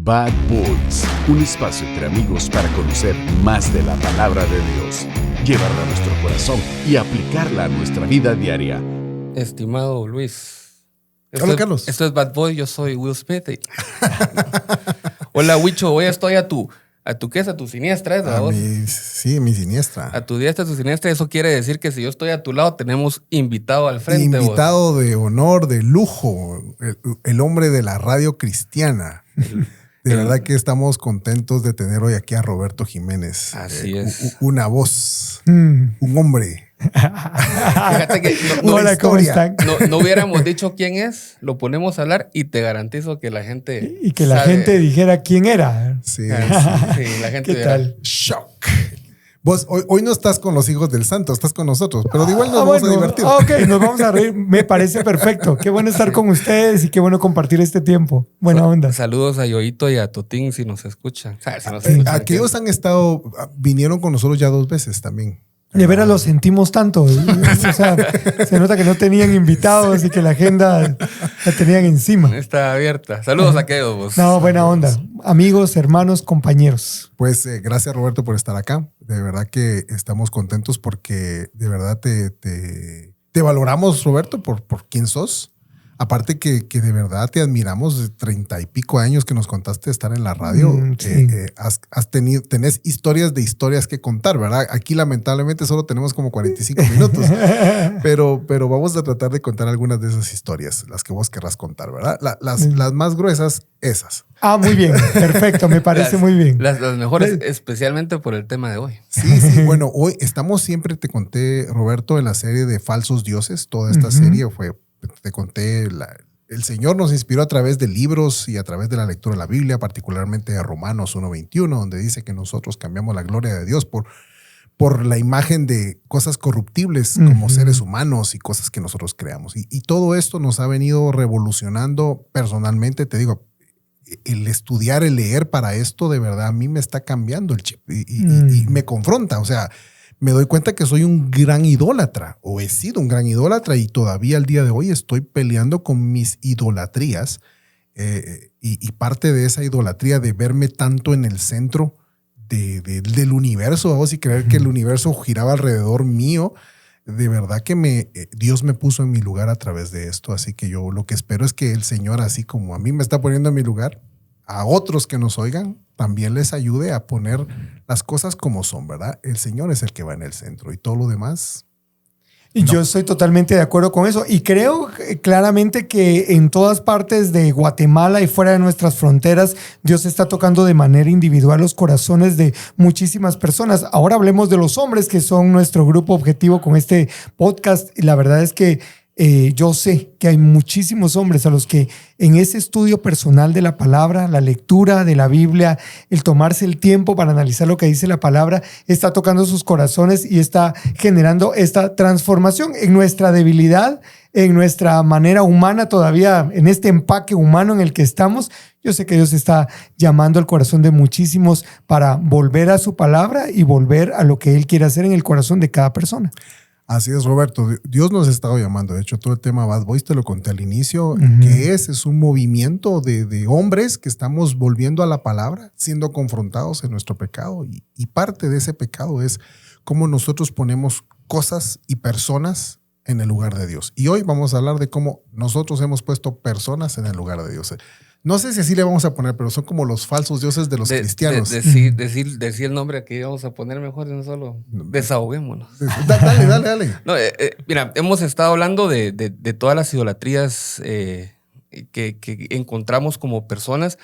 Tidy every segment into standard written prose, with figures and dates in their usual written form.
Bad Boys, un espacio entre amigos para conocer más de la palabra de Dios, llevarla a nuestro corazón y aplicarla a nuestra vida diaria. Estimado Luis. Hola, Carlos. Esto es Bad Boy, yo soy Will Smith. Hola, Wicho, hoy estoy a tu ¿qué es? A tu siniestra, ¿es? Sí, mi siniestra. A tu diestra, a tu siniestra. Eso quiere decir que si yo estoy a tu lado, tenemos invitado al frente. Invitado de honor, de lujo, el hombre de la radio cristiana. De verdad que estamos contentos de tener hoy aquí a Roberto Jiménez. Así es. Una voz, un hombre. Fíjate que Hola, ¿cómo están? No hubiéramos dicho quién es, lo ponemos a hablar y te garantizo que la gente y que la gente dijera quién era. Sí, sí, la gente ¿Qué tal? Shock. Vos hoy no estás con los hijos del santo, estás con nosotros, pero de igual nos vamos a divertir. Ok, nos vamos a reír. Me parece perfecto. Qué bueno estar con ustedes y qué bueno compartir este tiempo. Buena onda. Saludos a Yoito y a Totín si nos escuchan. Aquellos vinieron con nosotros ya 2 veces también. De veras lo sentimos tanto. O sea, se nota que no tenían invitados y que la agenda la tenían encima. Está abierta. Saludos a aquellos vos. No, buena onda. Amigos, hermanos, compañeros. Pues gracias, Roberto, por estar acá. De verdad que estamos contentos porque de verdad te valoramos, Roberto, por quién sos. Aparte que de verdad te admiramos de 30 y pico años que nos contaste estar en la radio. Sí. Tenés historias de historias que contar, ¿verdad? Aquí lamentablemente solo tenemos como 45 minutos, pero vamos a tratar de contar algunas de esas historias, las que vos querrás contar, ¿verdad? Las más gruesas, esas. Ah, muy bien. Perfecto. Me parece muy bien. Las mejores, especialmente por el tema de hoy. Sí. Bueno, hoy estamos siempre, te conté, Roberto, en la serie de Falsos Dioses. Toda esta serie fue... Te conté, el Señor nos inspiró a través de libros y a través de la lectura de la Biblia, particularmente de Romanos 1:21, donde dice que nosotros cambiamos la gloria de Dios por la imagen de cosas corruptibles como seres humanos y cosas que nosotros creamos. Y todo esto nos ha venido revolucionando personalmente, te digo, el estudiar, el leer para esto, de verdad, a mí me está cambiando el chip y me confronta, o sea, me doy cuenta que soy un gran idólatra o he sido un gran idólatra y todavía al día de hoy estoy peleando con mis idolatrías y parte de esa idolatría de verme tanto en el centro del universo, vamos, y creer que el universo giraba alrededor mío. De verdad que Dios me puso en mi lugar a través de esto, así que yo lo que espero es que el Señor, así como a mí me está poniendo en mi lugar, a otros que nos oigan, también les ayude a poner las cosas como son, ¿verdad? El Señor es el que va en el centro y todo lo demás. Y yo estoy totalmente de acuerdo con eso. Y creo claramente que en todas partes de Guatemala y fuera de nuestras fronteras, Dios está tocando de manera individual los corazones de muchísimas personas. Ahora hablemos de los hombres, que son nuestro grupo objetivo con este podcast. Y la verdad es que yo sé que hay muchísimos hombres a los que en ese estudio personal de la palabra, la lectura de la Biblia, el tomarse el tiempo para analizar lo que dice la palabra, está tocando sus corazones y está generando esta transformación en nuestra debilidad, en nuestra manera humana todavía, en este empaque humano en el que estamos. Yo sé que Dios está llamando al corazón de muchísimos para volver a su palabra y volver a lo que Él quiere hacer en el corazón de cada persona. Así es, Roberto. Dios nos ha estado llamando. De hecho, todo el tema Bad Boys te lo conté al inicio, que es un movimiento de hombres que estamos volviendo a la palabra, siendo confrontados en nuestro pecado. Y parte de ese pecado es cómo nosotros ponemos cosas y personas en el lugar de Dios. Y hoy vamos a hablar de cómo nosotros hemos puesto personas en el lugar de Dios. No sé si así le vamos a poner, pero son como los falsos dioses de los cristianos. Decir el nombre que vamos a poner mejor, no solo desahoguémonos. Dale. No, mira, hemos estado hablando de todas las idolatrías que encontramos como personas.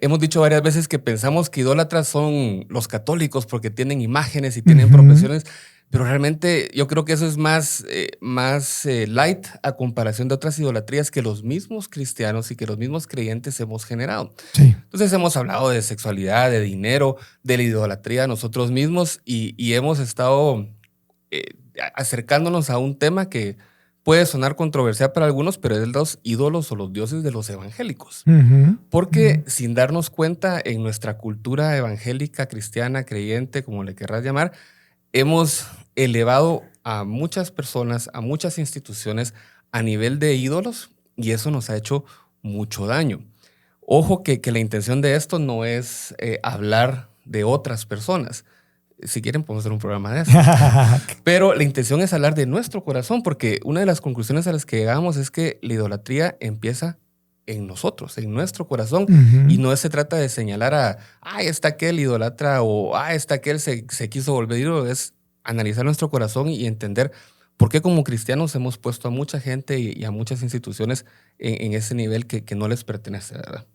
Hemos dicho varias veces que pensamos que idólatras son los católicos porque tienen imágenes y tienen profesiones. Pero realmente yo creo que eso es más light a comparación de otras idolatrías que los mismos cristianos y que los mismos creyentes hemos generado. Sí. Entonces hemos hablado de sexualidad, de dinero, de la idolatría a nosotros mismos y hemos estado acercándonos a un tema que puede sonar controversial para algunos, pero es de los ídolos o los dioses de los evangélicos. Porque sin darnos cuenta, en nuestra cultura evangélica, cristiana, creyente, como le querrás llamar, hemos elevado a muchas personas, a muchas instituciones a nivel de ídolos y eso nos ha hecho mucho daño. Ojo que la intención de esto no es hablar de otras personas. Si quieren, podemos hacer un programa de eso. Pero la intención es hablar de nuestro corazón, porque una de las conclusiones a las que llegamos es que la idolatría empieza en nosotros, en nuestro corazón. Y no se trata de señalar está aquel idolatra o está aquel se quiso volver ídolo. Es analizar nuestro corazón y entender por qué como cristianos hemos puesto a mucha gente y a muchas instituciones en ese nivel que no les pertenece, ¿verdad?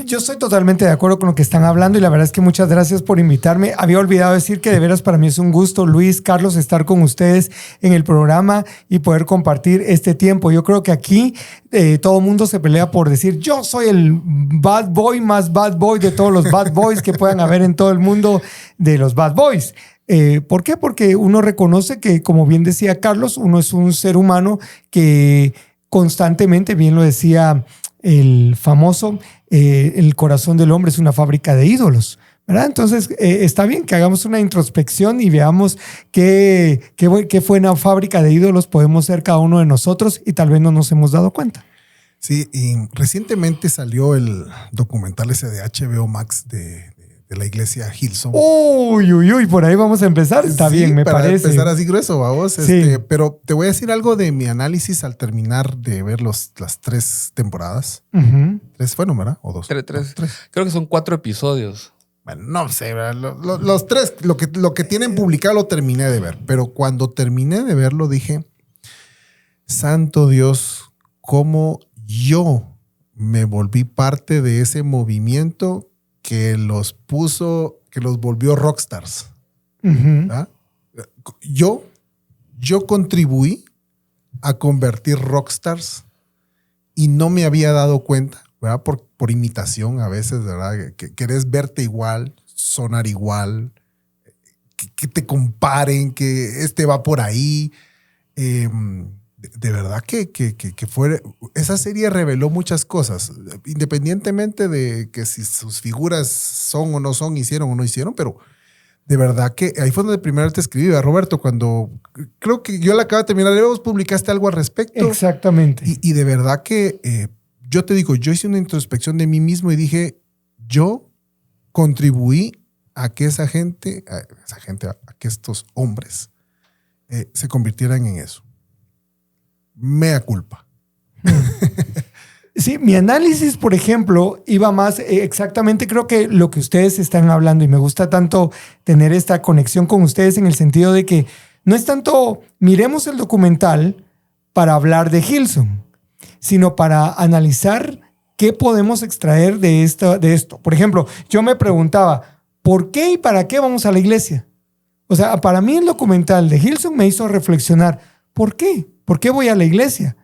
Yo estoy totalmente de acuerdo con lo que están hablando y la verdad es que muchas gracias por invitarme. Había olvidado decir que de veras para mí es un gusto, Luis, Carlos, estar con ustedes en el programa y poder compartir este tiempo. Yo creo que aquí todo el mundo se pelea por decir yo soy el bad boy más bad boy de todos los bad boys que puedan haber en todo el mundo de los bad boys. ¿Por qué? Porque uno reconoce que, como bien decía Carlos, uno es un ser humano que constantemente, bien lo decía el famoso, el corazón del hombre es una fábrica de ídolos, ¿verdad? Entonces, está bien que hagamos una introspección y veamos qué buena fábrica de ídolos podemos ser cada uno de nosotros y tal vez no nos hemos dado cuenta. Sí, y recientemente salió el documental ese de HBO Max de la iglesia Hillsong. Uy, por ahí vamos a empezar. Está bien, me parece. Para empezar así grueso, vamos. Sí. Pero te voy a decir algo de mi análisis al terminar de ver las 3 temporadas. Uh-huh. 3 fueron, ¿verdad? ¿O 2? 3. Creo que son 4 episodios. Bueno, no sé, ¿verdad? Los 3, lo que tienen publicado lo terminé de ver. Pero cuando terminé de verlo dije, santo Dios, cómo yo me volví parte de ese movimiento que los volvió rockstars. Uh-huh. Yo contribuí a convertir rockstars y no me había dado cuenta, ¿verdad? Por imitación a veces, ¿verdad? Que querés verte igual, sonar igual, que te comparen, que este va por ahí. De verdad que fue... Esa serie reveló muchas cosas, independientemente de que si sus figuras son o no son, hicieron o no hicieron, pero de verdad que ahí fue donde primero te escribí, ¿verdad, Roberto? Cuando creo que yo la acabo de terminar, vos publicaste algo al respecto. Exactamente. Y de verdad que yo te digo, yo hice una introspección de mí mismo y dije, yo contribuí a que a que estos hombres se convirtieran en eso. Mea culpa. Sí, mi análisis, por ejemplo, iba más exactamente, creo que lo que ustedes están hablando y me gusta tanto tener esta conexión con ustedes en el sentido de que no es tanto miremos el documental para hablar de Hillsong, sino para analizar qué podemos extraer de esto. Por ejemplo, yo me preguntaba, ¿por qué y para qué vamos a la iglesia? O sea, para mí el documental de Hillsong me hizo reflexionar, ¿por qué? ¿Por qué voy a la iglesia?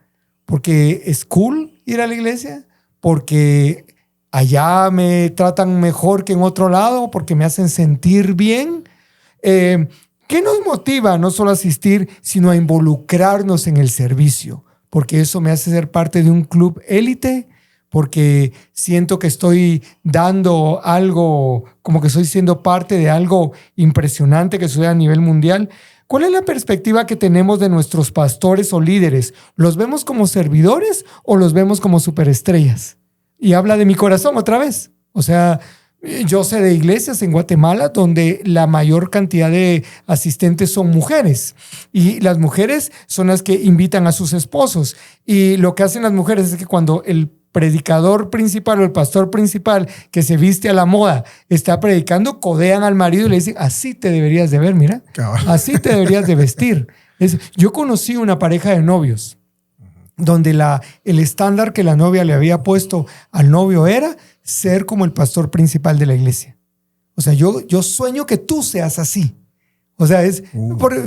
¿Porque es cool ir a la iglesia? ¿Porque allá me tratan mejor que en otro lado? ¿Porque me hacen sentir bien? ¿Qué nos motiva no solo a asistir, sino a involucrarnos en el servicio? Porque eso me hace ser parte de un club élite, porque siento que estoy dando algo, como que estoy siendo parte de algo impresionante que sucede a nivel mundial. ¿Cuál es la perspectiva que tenemos de nuestros pastores o líderes? ¿Los vemos como servidores o los vemos como superestrellas? Y habla de mi corazón otra vez. O sea, yo sé de iglesias en Guatemala donde la mayor cantidad de asistentes son mujeres. Y las mujeres son las que invitan a sus esposos. Y lo que hacen las mujeres es que cuando el predicador principal o el pastor principal que se viste a la moda está predicando, codean al marido y le dicen, así te deberías de ver, mira, así te deberías de vestir. Yo conocí una pareja de novios donde el estándar que la novia le había puesto al novio era ser como el pastor principal de la iglesia. O sea, yo sueño que tú seas así. O sea,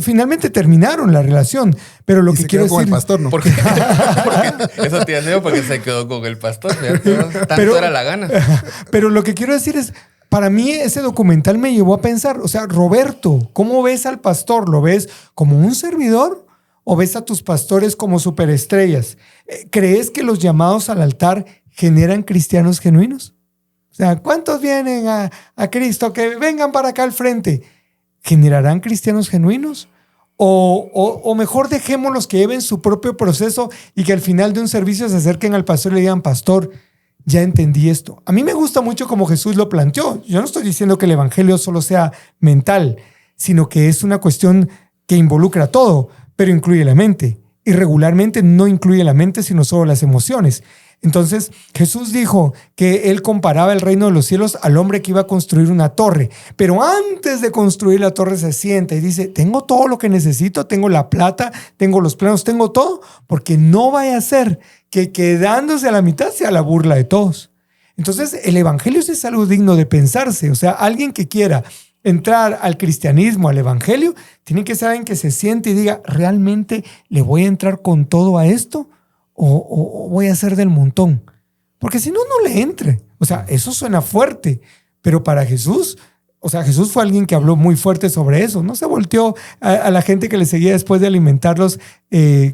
finalmente terminaron la relación, pero lo que quiero decir... con el pastor, ¿no? Porque eso te hace porque se quedó con el pastor. Tanto era la gana. Pero lo que quiero decir es, para mí ese documental me llevó a pensar, o sea, Roberto, ¿cómo ves al pastor? ¿Lo ves como un servidor o ves a tus pastores como superestrellas? ¿Crees que los llamados al altar generan cristianos genuinos? O sea, ¿cuántos vienen a Cristo? Que vengan para acá al frente. ¿Generarán cristianos genuinos? O mejor dejémoslos que lleven su propio proceso y que al final de un servicio se acerquen al pastor y le digan, pastor, ya entendí esto. A mí me gusta mucho como Jesús lo planteó. Yo no estoy diciendo que el evangelio solo sea mental, sino que es una cuestión que involucra todo, pero incluye la mente. Y regularmente no incluye la mente, sino solo las emociones. Entonces, Jesús dijo que él comparaba el reino de los cielos al hombre que iba a construir una torre. Pero antes de construir la torre se sienta y dice, tengo todo lo que necesito, tengo la plata, tengo los planos, tengo todo, porque no vaya a ser que quedándose a la mitad sea la burla de todos. Entonces, el evangelio es algo digno de pensarse. O sea, alguien que quiera entrar al cristianismo, al evangelio, tiene que ser alguien que se siente y diga, ¿realmente le voy a entrar con todo a esto? ¿O voy a ser del montón? Porque si no, no le entre. O sea, eso suena fuerte. Pero para Jesús, o sea, Jesús fue alguien que habló muy fuerte sobre eso. No se volteó a la gente que le seguía después de alimentarlos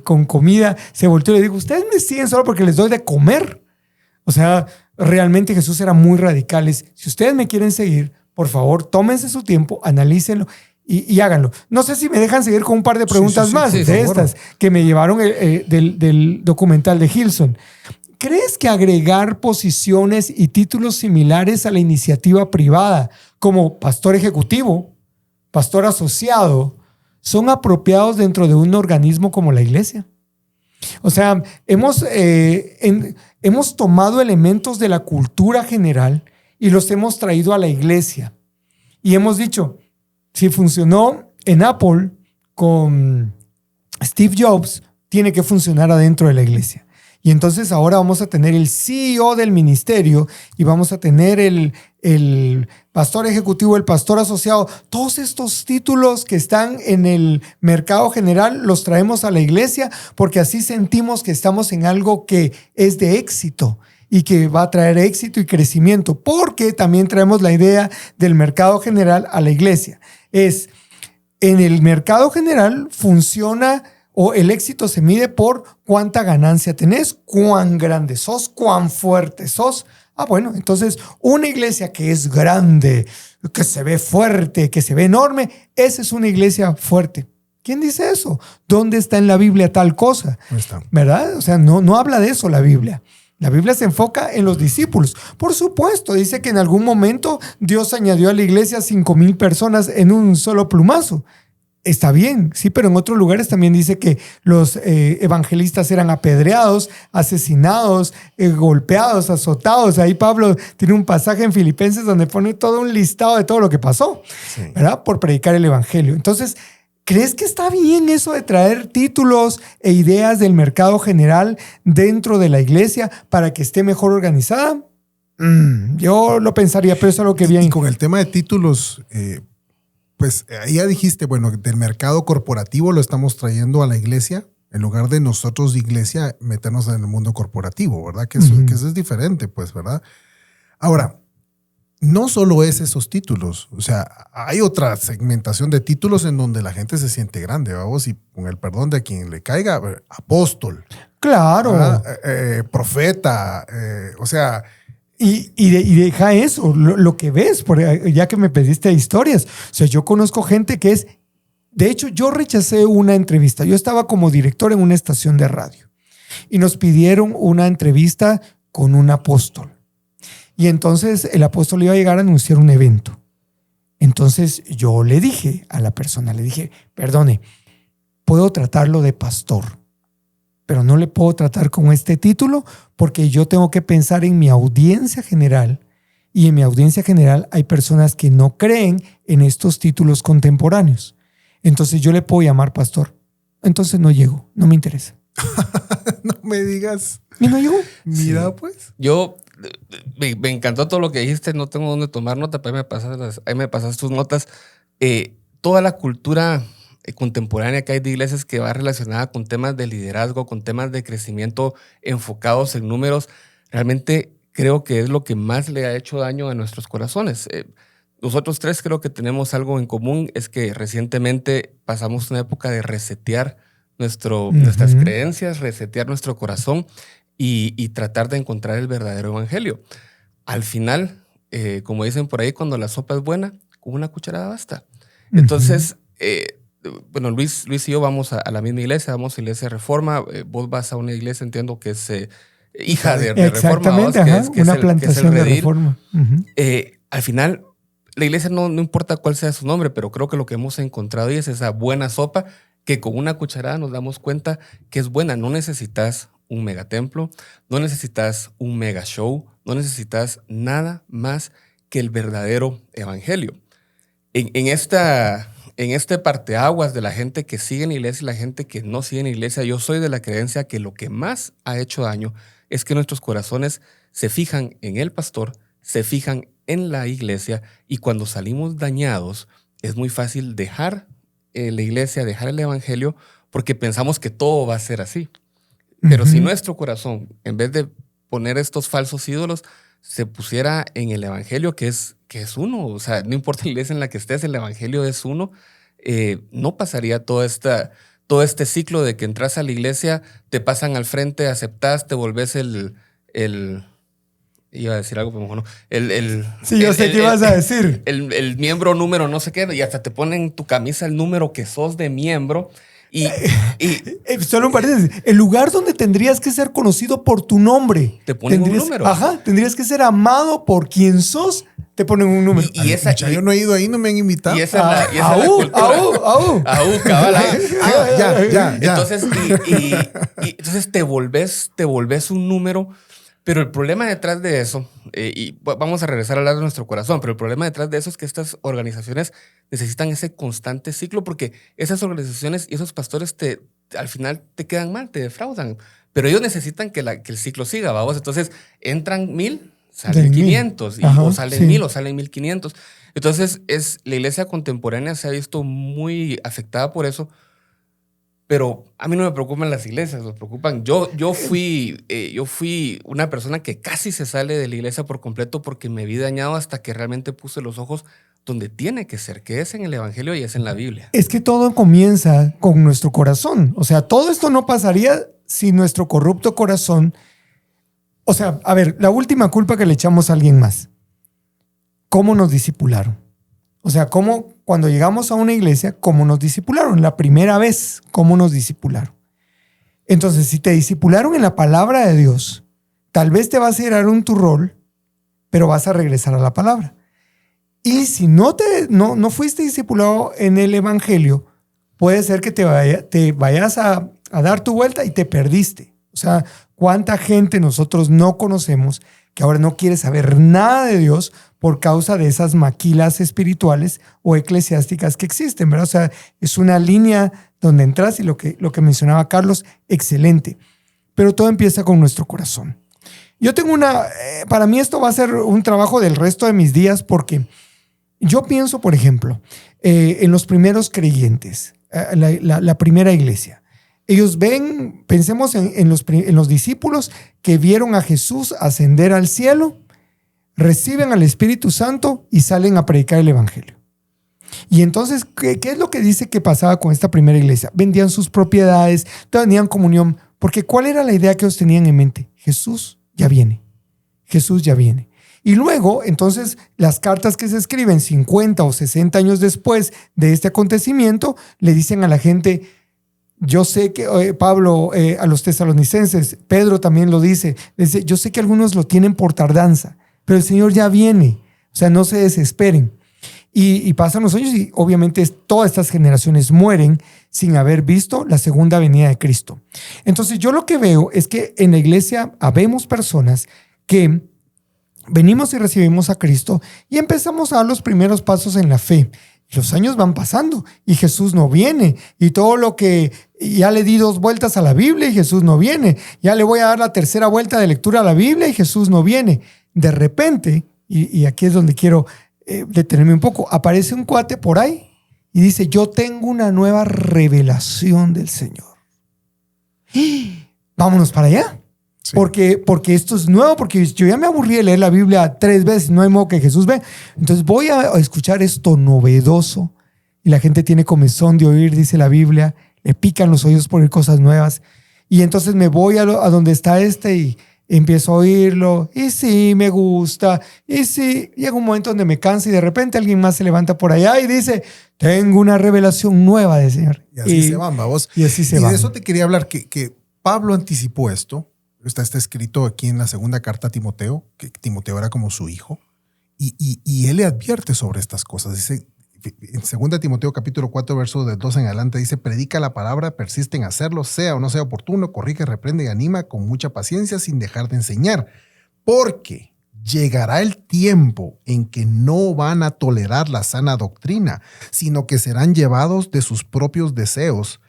con comida. Se volteó y le dijo, ustedes me siguen solo porque les doy de comer. O sea, realmente Jesús era muy radical. Si ustedes me quieren seguir, por favor, tómense su tiempo, analícenlo y háganlo. No sé si me dejan seguir con un par de preguntas más de estas que me llevaron del documental de Hillsong. ¿Crees que agregar posiciones y títulos similares a la iniciativa privada, como pastor ejecutivo, pastor asociado, son apropiados dentro de un organismo como la iglesia? O sea, hemos tomado elementos de la cultura general y los hemos traído a la iglesia. Y hemos dicho, si funcionó en Apple con Steve Jobs, tiene que funcionar adentro de la iglesia. Y entonces ahora vamos a tener el CEO del ministerio y vamos a tener el pastor ejecutivo, el pastor asociado. Todos estos títulos que están en el mercado general los traemos a la iglesia porque así sentimos que estamos en algo que es de éxito y que va a traer éxito y crecimiento, porque también traemos la idea del mercado general a la iglesia. En el mercado general funciona o el éxito se mide por cuánta ganancia tenés, cuán grande sos, cuán fuerte sos. Bueno, entonces una iglesia que es grande, que se ve fuerte, que se ve enorme, esa es una iglesia fuerte. ¿Quién dice eso? ¿Dónde está en la Biblia tal cosa? No está. ¿Verdad? O sea, no habla de eso la Biblia. La Biblia se enfoca en los discípulos. Por supuesto, dice que en algún momento Dios añadió a la iglesia 5,000 personas en un solo plumazo. Está bien, sí, pero en otros lugares también dice que los evangelistas eran apedreados, asesinados, golpeados, azotados. Ahí Pablo tiene un pasaje en Filipenses donde pone todo un listado de todo lo que pasó, sí, ¿verdad? Por predicar el evangelio. Entonces, ¿crees que está bien eso de traer títulos e ideas del mercado general dentro de la iglesia para que esté mejor organizada? Yo lo pensaría, pero eso es algo que bien. Y con el tema de títulos, pues ahí ya dijiste, bueno, del mercado corporativo lo estamos trayendo a la iglesia, en lugar de nosotros de iglesia meternos en el mundo corporativo, ¿verdad? Que eso es diferente, pues, ¿verdad? Ahora, no solo es esos títulos, o sea, hay otra segmentación de títulos en donde la gente se siente grande, vamos, y con el perdón de quien le caiga, apóstol. Claro. Profeta, o sea... Y deja eso, lo que ves, ya que me pediste historias. O sea, yo conozco gente que es... De hecho, yo rechacé una entrevista. Yo estaba como director en una estación de radio y nos pidieron una entrevista con un apóstol. Y entonces el apóstol iba a llegar a anunciar un evento. Entonces yo le dije a la persona, perdone, puedo tratarlo de pastor, pero no le puedo tratar con este título porque yo tengo que pensar en mi audiencia general, y en mi audiencia general hay personas que no creen en estos títulos contemporáneos. Entonces yo le puedo llamar pastor. Entonces no llego, no me interesa. No me digas. ¿Y no llegó? Mira, sí. Pues. Yo me encantó todo lo que dijiste, no tengo dónde tomar nota, pero ahí me pasas tus notas. Toda la cultura contemporánea que hay de iglesias que va relacionada con temas de liderazgo, con temas de crecimiento enfocados en números, realmente creo que es lo que más le ha hecho daño a nuestros corazones. Nosotros tres creo que tenemos algo en común, es que recientemente pasamos una época de resetear nuestras creencias, resetear nuestro corazón y tratar de encontrar el verdadero evangelio. Al final, como dicen por ahí, cuando la sopa es buena, con una cucharada basta. Entonces, bueno, Luis y yo vamos a la misma iglesia, vamos a Iglesia Reforma, vos vas a una iglesia, entiendo que es hija de Reforma. Exactamente, Vamos, una plantación de Reforma. Al final, la iglesia no importa cuál sea su nombre, pero creo que lo que hemos encontrado ahí es esa buena sopa que con una cucharada nos damos cuenta que es buena. No necesitas un megatemplo, no necesitas un mega show, no necesitas nada más que el verdadero evangelio. En este parteaguas de la gente que sigue en la iglesia y la gente que no sigue en la iglesia, yo soy de la creencia que lo que más ha hecho daño es que nuestros corazones se fijan en el pastor, se fijan en la iglesia, y cuando salimos dañados es muy fácil dejar la iglesia, dejar el evangelio, porque pensamos que todo va a ser así. Pero si nuestro corazón, en vez de poner estos falsos ídolos, se pusiera en el evangelio, que es uno, o sea, no importa la iglesia en la que estés, el evangelio es uno, no pasaría todo este ciclo de que entras a la iglesia, te pasan al frente, aceptas, te volvés iba a decir algo, pero mejor no. Sí, yo sé qué ibas a decir. El miembro número no sé qué, y hasta te ponen en tu camisa el número que sos de miembro. Y solo un paréntesis. El lugar donde tendrías que ser conocido por tu nombre. Te ponen un número. Ajá, tendrías que ser amado por quien sos. Te ponen un número. Yo no he ido ahí, no me han invitado. Y esa es la cultura. Cabal. Ya. Entonces, entonces te volvés un número. Pero el problema detrás de eso, y vamos a regresar a hablar de nuestro corazón, pero el problema detrás de eso es que estas organizaciones necesitan ese constante ciclo, porque esas organizaciones y esos pastores al final te quedan mal, te defraudan. Pero ellos necesitan que el ciclo siga, ¿vamos? Entonces entran 1000, salen 500, o salen 1000 o salen 1500. Entonces la iglesia contemporánea se ha visto muy afectada por eso. Pero a mí no me preocupan las iglesias, me preocupan. Yo fui una persona que casi se sale de la iglesia por completo porque me vi dañado hasta que realmente puse los ojos donde tiene que ser, que es en el evangelio y es en la Biblia. Es que todo comienza con nuestro corazón. O sea, todo esto no pasaría si nuestro corrupto corazón... O sea, a ver, la última culpa que le echamos a alguien más. ¿Cómo nos discipularon? O sea, cuando llegamos a una iglesia, ¿cómo nos discipularon? La primera vez, ¿cómo nos discipularon? Entonces, si te discipularon en la palabra de Dios, tal vez te vas a ir a un tu rol, pero vas a regresar a la palabra. Y si no fuiste discipulado en el evangelio, puede ser que te vayas a dar tu vuelta y te perdiste. O sea, ¿cuánta gente nosotros no conocemos que ahora no quiere saber nada de Dios por causa de esas maquilas espirituales o eclesiásticas que existen, ¿verdad? O sea, es una línea donde entras y lo que mencionaba Carlos, excelente. Pero todo empieza con nuestro corazón. Yo tengo para mí esto va a ser un trabajo del resto de mis días, porque yo pienso, por ejemplo, en los primeros creyentes, la primera iglesia. Ellos pensemos en los discípulos que vieron a Jesús ascender al cielo, reciben al Espíritu Santo y salen a predicar el evangelio. Y entonces, ¿qué es lo que dice que pasaba con esta primera iglesia? Vendían sus propiedades, tenían comunión, porque ¿cuál era la idea que ellos tenían en mente? Jesús ya viene. Jesús ya viene. Y luego, entonces, las cartas que se escriben 50 o 60 años después de este acontecimiento, le dicen a la gente... Yo sé que Pablo a los tesalonicenses, Pedro también lo dice, yo sé que algunos lo tienen por tardanza, pero el Señor ya viene, o sea, no se desesperen. Y pasan los años y obviamente todas estas generaciones mueren sin haber visto la segunda venida de Cristo. Entonces yo lo que veo es que en la iglesia habemos personas que venimos y recibimos a Cristo y empezamos a dar los primeros pasos en la fe. Los años van pasando y Jesús no viene. Y todo lo que ya le di 2 vueltas a la Biblia y Jesús no viene. Ya le voy a dar la 3ª vuelta de lectura a la Biblia y Jesús no viene. De repente, y aquí es donde quiero detenerme un poco, aparece un cuate por ahí y dice, yo tengo una nueva revelación del Señor. Vámonos para allá. Sí. Porque esto es nuevo, porque yo ya me aburrí de leer la Biblia 3 veces, no hay modo que Jesús ve. Entonces voy a escuchar esto novedoso y la gente tiene comezón de oír, dice la Biblia, le pican los oídos por oír cosas nuevas. Y entonces me voy a donde está y empiezo a oírlo y sí, me gusta. Y sí, llega un momento donde me cansa y de repente alguien más se levanta por allá y dice, tengo una revelación nueva del Señor. Y así se van, vos. Y así se van. Y de eso te quería hablar, que Pablo anticipó esto. Está escrito aquí en la segunda carta a Timoteo, que Timoteo era como su hijo, y él le advierte sobre estas cosas. Dice, en 2 Timoteo capítulo 4, verso del 2 en adelante, dice, predica la palabra, persiste en hacerlo, sea o no sea oportuno, corrige, reprende y anima con mucha paciencia sin dejar de enseñar, porque llegará el tiempo en que no van a tolerar la sana doctrina, sino que serán llevados de sus propios deseos.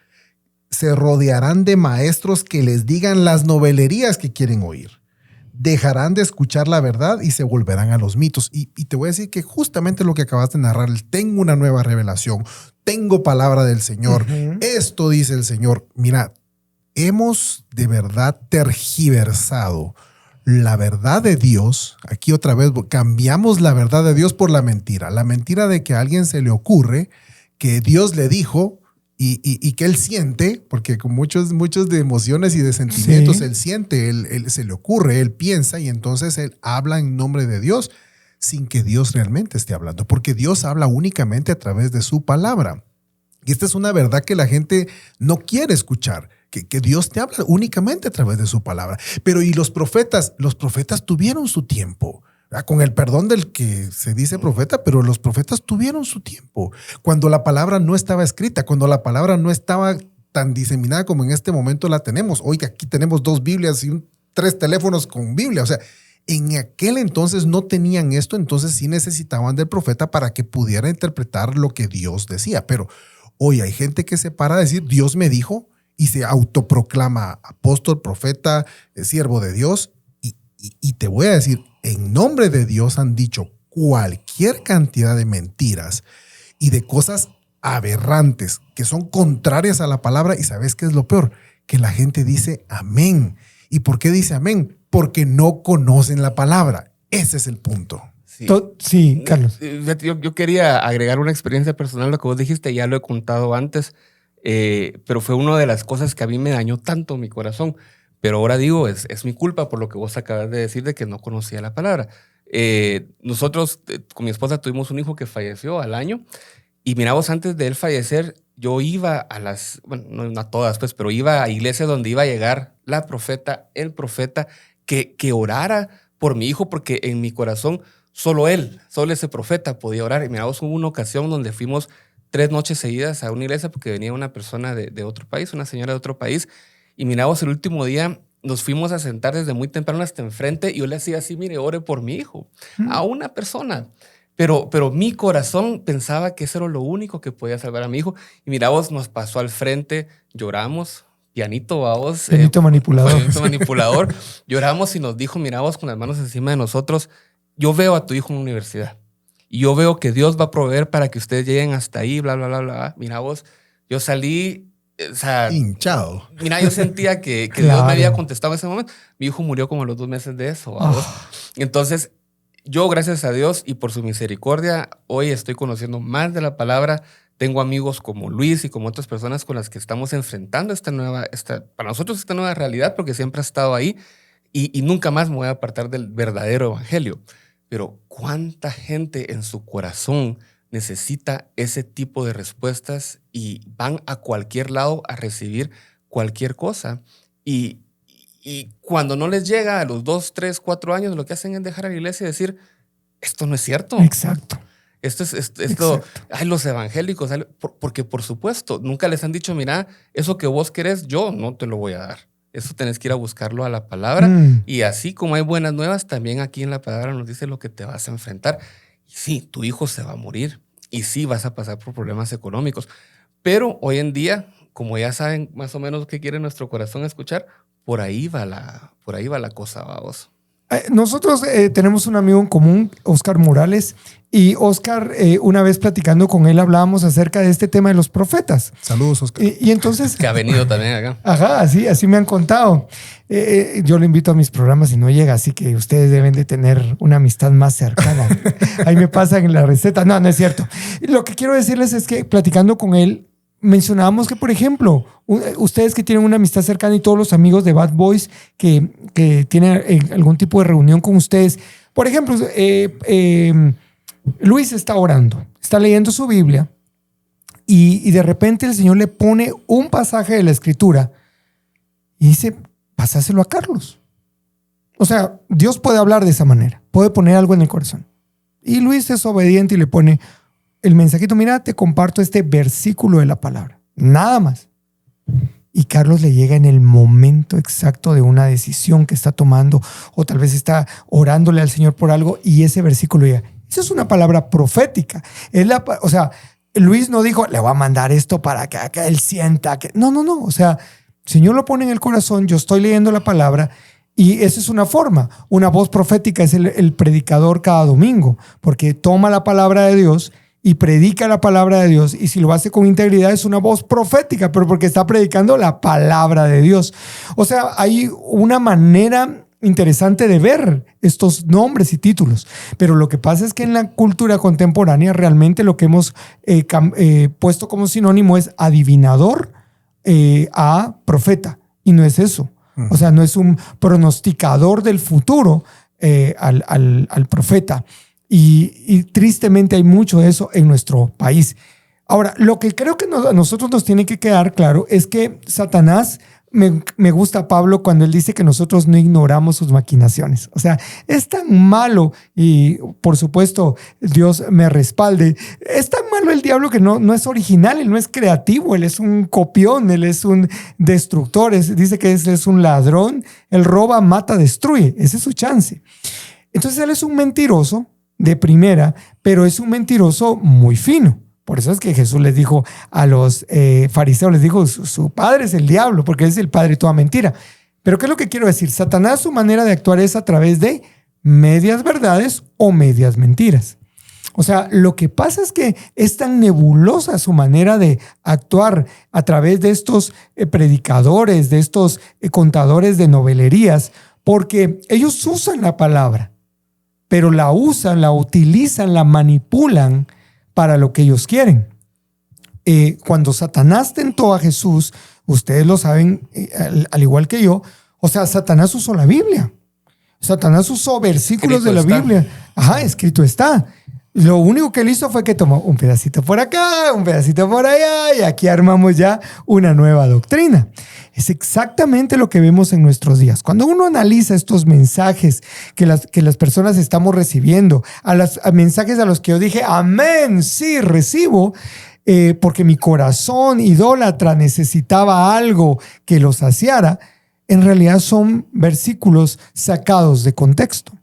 Se rodearán de maestros que les digan las novelerías que quieren oír. Dejarán de escuchar la verdad y se volverán a los mitos. Y te voy a decir que justamente lo que acabas de narrar, tengo una nueva revelación, tengo palabra del Señor, esto dice el Señor. Mira, hemos de verdad tergiversado la verdad de Dios. Aquí otra vez cambiamos la verdad de Dios por la mentira de que a alguien se le ocurre que Dios le dijo y que él siente, porque con muchos de emociones y de sentimientos, sí, él siente, él se le ocurre, él piensa y entonces él habla en nombre de Dios sin que Dios realmente esté hablando, porque Dios habla únicamente a través de su palabra. Y esta es una verdad que la gente no quiere escuchar, que Dios te habla únicamente a través de su palabra. Pero y los profetas tuvieron su tiempo. Con el perdón del que se dice profeta, pero los profetas tuvieron su tiempo. Cuando la palabra no estaba escrita, cuando la palabra no estaba tan diseminada como en este momento la tenemos. Hoy aquí tenemos 2 Biblias y 3 teléfonos con Biblia. O sea, en aquel entonces no tenían esto, entonces sí necesitaban del profeta para que pudiera interpretar lo que Dios decía. Pero hoy hay gente que se para a decir, Dios me dijo, y se autoproclama apóstol, profeta, siervo de Dios. Y te voy a decir, en nombre de Dios han dicho cualquier cantidad de mentiras y de cosas aberrantes que son contrarias a la palabra. ¿Y sabes qué es lo peor? Que la gente dice amén. ¿Y por qué dice amén? Porque no conocen la palabra. Ese es el punto. Sí, Carlos. Yo quería agregar una experiencia personal, lo que vos dijiste, ya lo he contado antes, pero fue una de las cosas que a mí me dañó tanto mi corazón. Pero ahora digo, es mi culpa por lo que vos acabas de decir de que no conocía la palabra. Nosotros con mi esposa tuvimos un hijo que falleció al año y mira vos, antes de él fallecer, yo iba a bueno, no a todas pues, pero iba a iglesias donde iba a llegar la profeta, el profeta, que orara por mi hijo, porque en mi corazón solo ese profeta podía orar. Y mira vos, hubo una ocasión donde fuimos 3 noches seguidas a una iglesia porque venía una persona de otro país, una señora de otro país. Y miramos, el último día nos fuimos a sentar desde muy temprano hasta enfrente y yo le decía así, mire, ore por mi hijo, a una persona. Pero mi corazón pensaba que eso era lo único que podía salvar a mi hijo. Y mira vos, nos pasó al frente, lloramos, pianito, vos. Pianito manipulador. Pianito manipulador. Lloramos y nos dijo, mira vos, con las manos encima de nosotros, yo veo a tu hijo en la universidad y yo veo que Dios va a proveer para que ustedes lleguen hasta ahí, bla, bla, bla, bla. Mira vos, yo salí... O sea, hinchado. Mira, yo sentía que claro, Dios me había contestado en ese momento. Mi hijo murió como a los 2 meses de eso. Entonces, yo, gracias a Dios y por su misericordia, hoy estoy conociendo más de la palabra. Tengo amigos como Luis y como otras personas con las que estamos enfrentando para nosotros esta nueva realidad, porque siempre ha estado ahí y nunca más me voy a apartar del verdadero evangelio. Pero ¿cuánta gente en su corazón necesita ese tipo de respuestas y van a cualquier lado a recibir cualquier cosa? Y cuando no les llega a los 2, 3, 4 años, lo que hacen es dejar a la iglesia y decir, esto no es cierto. Exacto. Esto, ay, los evangélicos, porque por supuesto, nunca les han dicho, mira, eso que vos querés, yo no te lo voy a dar. Eso tenés que ir a buscarlo a la palabra. Y así como hay buenas nuevas, también aquí en la palabra nos dice lo que te vas a enfrentar. Sí, tu hijo se va a morir y sí vas a pasar por problemas económicos. Pero hoy en día, como ya saben más o menos qué quiere nuestro corazón escuchar, por ahí va la cosa, vamos. Nosotros tenemos un amigo en común, Oscar Morales, y Oscar, una vez platicando con él, hablábamos acerca de este tema de los profetas. Saludos, Oscar. Y entonces... Que ha venido también acá. Ajá, así me han contado. Yo lo invito a mis programas y no llega, así que ustedes deben de tener una amistad más cercana. Ahí me pasan en la receta. No es cierto. Lo que quiero decirles es que platicando con él, mencionábamos que, por ejemplo, ustedes que tienen una amistad cercana y todos los amigos de Bad Boys que tienen algún tipo de reunión con ustedes, por ejemplo, Luis está orando, está leyendo su Biblia y de repente el Señor le pone un pasaje de la Escritura y dice, pásaselo a Carlos. O sea, Dios puede hablar de esa manera, puede poner algo en el corazón. Y Luis es obediente y le pone el mensajito, mira, te comparto este versículo de la palabra. Nada más. Y Carlos le llega en el momento exacto de una decisión que está tomando, o tal vez está orándole al Señor por algo, y ese versículo llega. Esa es una palabra profética. O sea, Luis no dijo, le voy a mandar esto para que él sienta que... No. O sea, el Señor lo pone en el corazón, yo estoy leyendo la palabra, y esa es una forma. Una voz profética es el predicador cada domingo, porque toma la palabra de Dios y predica la palabra de Dios, y si lo hace con integridad es una voz profética, pero porque está predicando la palabra de Dios. O sea, hay una manera interesante de ver estos nombres y títulos, pero lo que pasa es que en la cultura contemporánea realmente lo que hemos puesto como sinónimo es adivinador a profeta, y no es eso. O sea, no es un pronosticador del futuro al profeta. Y tristemente hay mucho de eso en nuestro país. Ahora, lo que creo que a nosotros nos tiene que quedar claro es que Satanás, me gusta Pablo cuando él dice que nosotros no ignoramos sus maquinaciones. O sea, es tan malo, y por supuesto Dios me respalde, es tan malo el diablo que no es original, él no es creativo, él es un copión, él es un destructor, dice que es un ladrón, él roba, mata, destruye, ese es su chance. Entonces él es un mentiroso de primera, pero es un mentiroso muy fino. Por eso es que Jesús les dijo a los fariseos, les dijo, su padre es el diablo, porque es el padre de toda mentira. Pero ¿qué es lo que quiero decir? Satanás, su manera de actuar es a través de medias verdades o medias mentiras. O sea, lo que pasa es que es tan nebulosa su manera de actuar a través de estos predicadores, de estos contadores de novelerías, porque ellos usan la palabra, pero la usan, la utilizan, la manipulan para lo que ellos quieren. Cuando Satanás tentó a Jesús, ustedes lo saben, al igual que yo, o sea, Satanás usó la Biblia. Satanás usó versículos de la Biblia. Ajá, escrito está. Lo único que él hizo fue que tomó un pedacito por acá, un pedacito por allá, y aquí armamos ya una nueva doctrina. Es exactamente lo que vemos en nuestros días. Cuando uno analiza estos mensajes que las personas estamos recibiendo, a mensajes a los que yo dije, amén, sí, recibo, porque mi corazón idólatra necesitaba algo que lo saciara, en realidad son versículos sacados de contexto.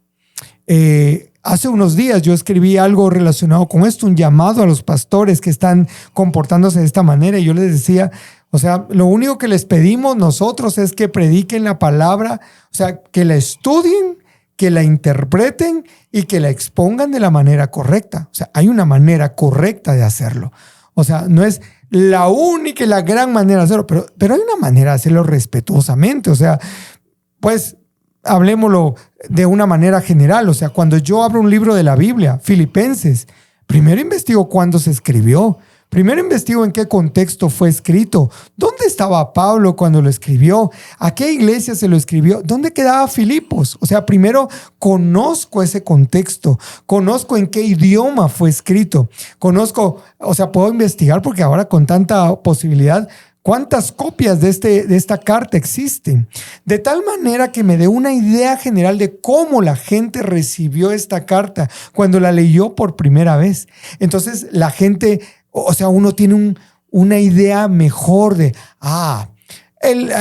Hace unos días yo escribí algo relacionado con esto, un llamado a los pastores que están comportándose de esta manera, y yo les decía, o sea, lo único que les pedimos nosotros es que prediquen la palabra, o sea, que la estudien, que la interpreten y que la expongan de la manera correcta. O sea, hay una manera correcta de hacerlo. O sea, no es la única y la gran manera de hacerlo, pero hay una manera de hacerlo respetuosamente. O sea, pues hablemoslo de una manera general. O sea, cuando yo abro un libro de la Biblia, Filipenses, primero investigo cuándo se escribió. Primero investigo en qué contexto fue escrito. ¿Dónde estaba Pablo cuando lo escribió? ¿A qué iglesia se lo escribió? ¿Dónde quedaba Filipos? O sea, primero conozco ese contexto. Conozco en qué idioma fue escrito. Conozco, o sea, puedo investigar porque ahora con tanta posibilidad, ¿cuántas copias de esta carta existen? De tal manera que me dé una idea general de cómo la gente recibió esta carta cuando la leyó por primera vez. Entonces, la gente, o sea, uno tiene una idea mejor de,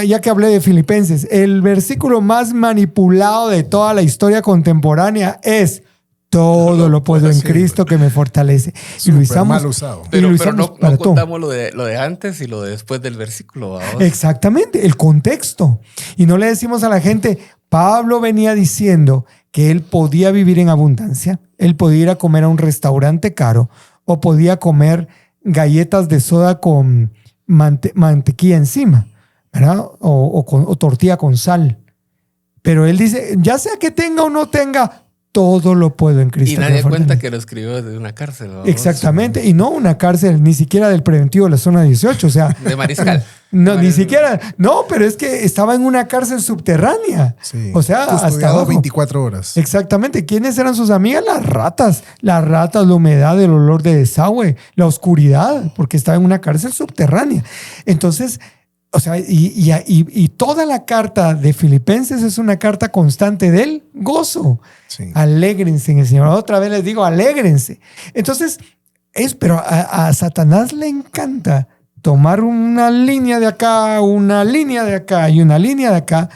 ya que hablé de Filipenses, el versículo más manipulado de toda la historia contemporánea es: todo lo puedo en Cristo que me fortalece. Y lo usamos, mal usado. Pero no contamos lo de antes y lo de después del versículo. ¿Vamos? Exactamente, el contexto. Y no le decimos a la gente, Pablo venía diciendo que él podía vivir en abundancia, él podía ir a comer a un restaurante caro o podía comer galletas de soda con mantequilla encima, ¿verdad? O tortilla con sal. Pero él dice, ya sea que tenga o no tenga, todo lo puedo en Cristo. Y nadie cuenta que lo escribió desde una cárcel. ¿Vamos? Exactamente. Y no una cárcel, ni siquiera del preventivo de la zona 18. O sea, de Mariscal. No, ni siquiera. No, pero es que estaba en una cárcel subterránea. Sí. O sea, hasta abajo. 24 horas. Exactamente. ¿Quiénes eran sus amigas? Las ratas, la humedad, el olor de desagüe, la oscuridad, porque estaba en una cárcel subterránea. Entonces, O sea, y toda la carta de Filipenses es una carta constante del gozo. Sí. Alégrense en el Señor. Otra vez les digo, alégrense. Entonces, pero a Satanás le encanta tomar una línea de acá, una línea de acá y una línea de acá.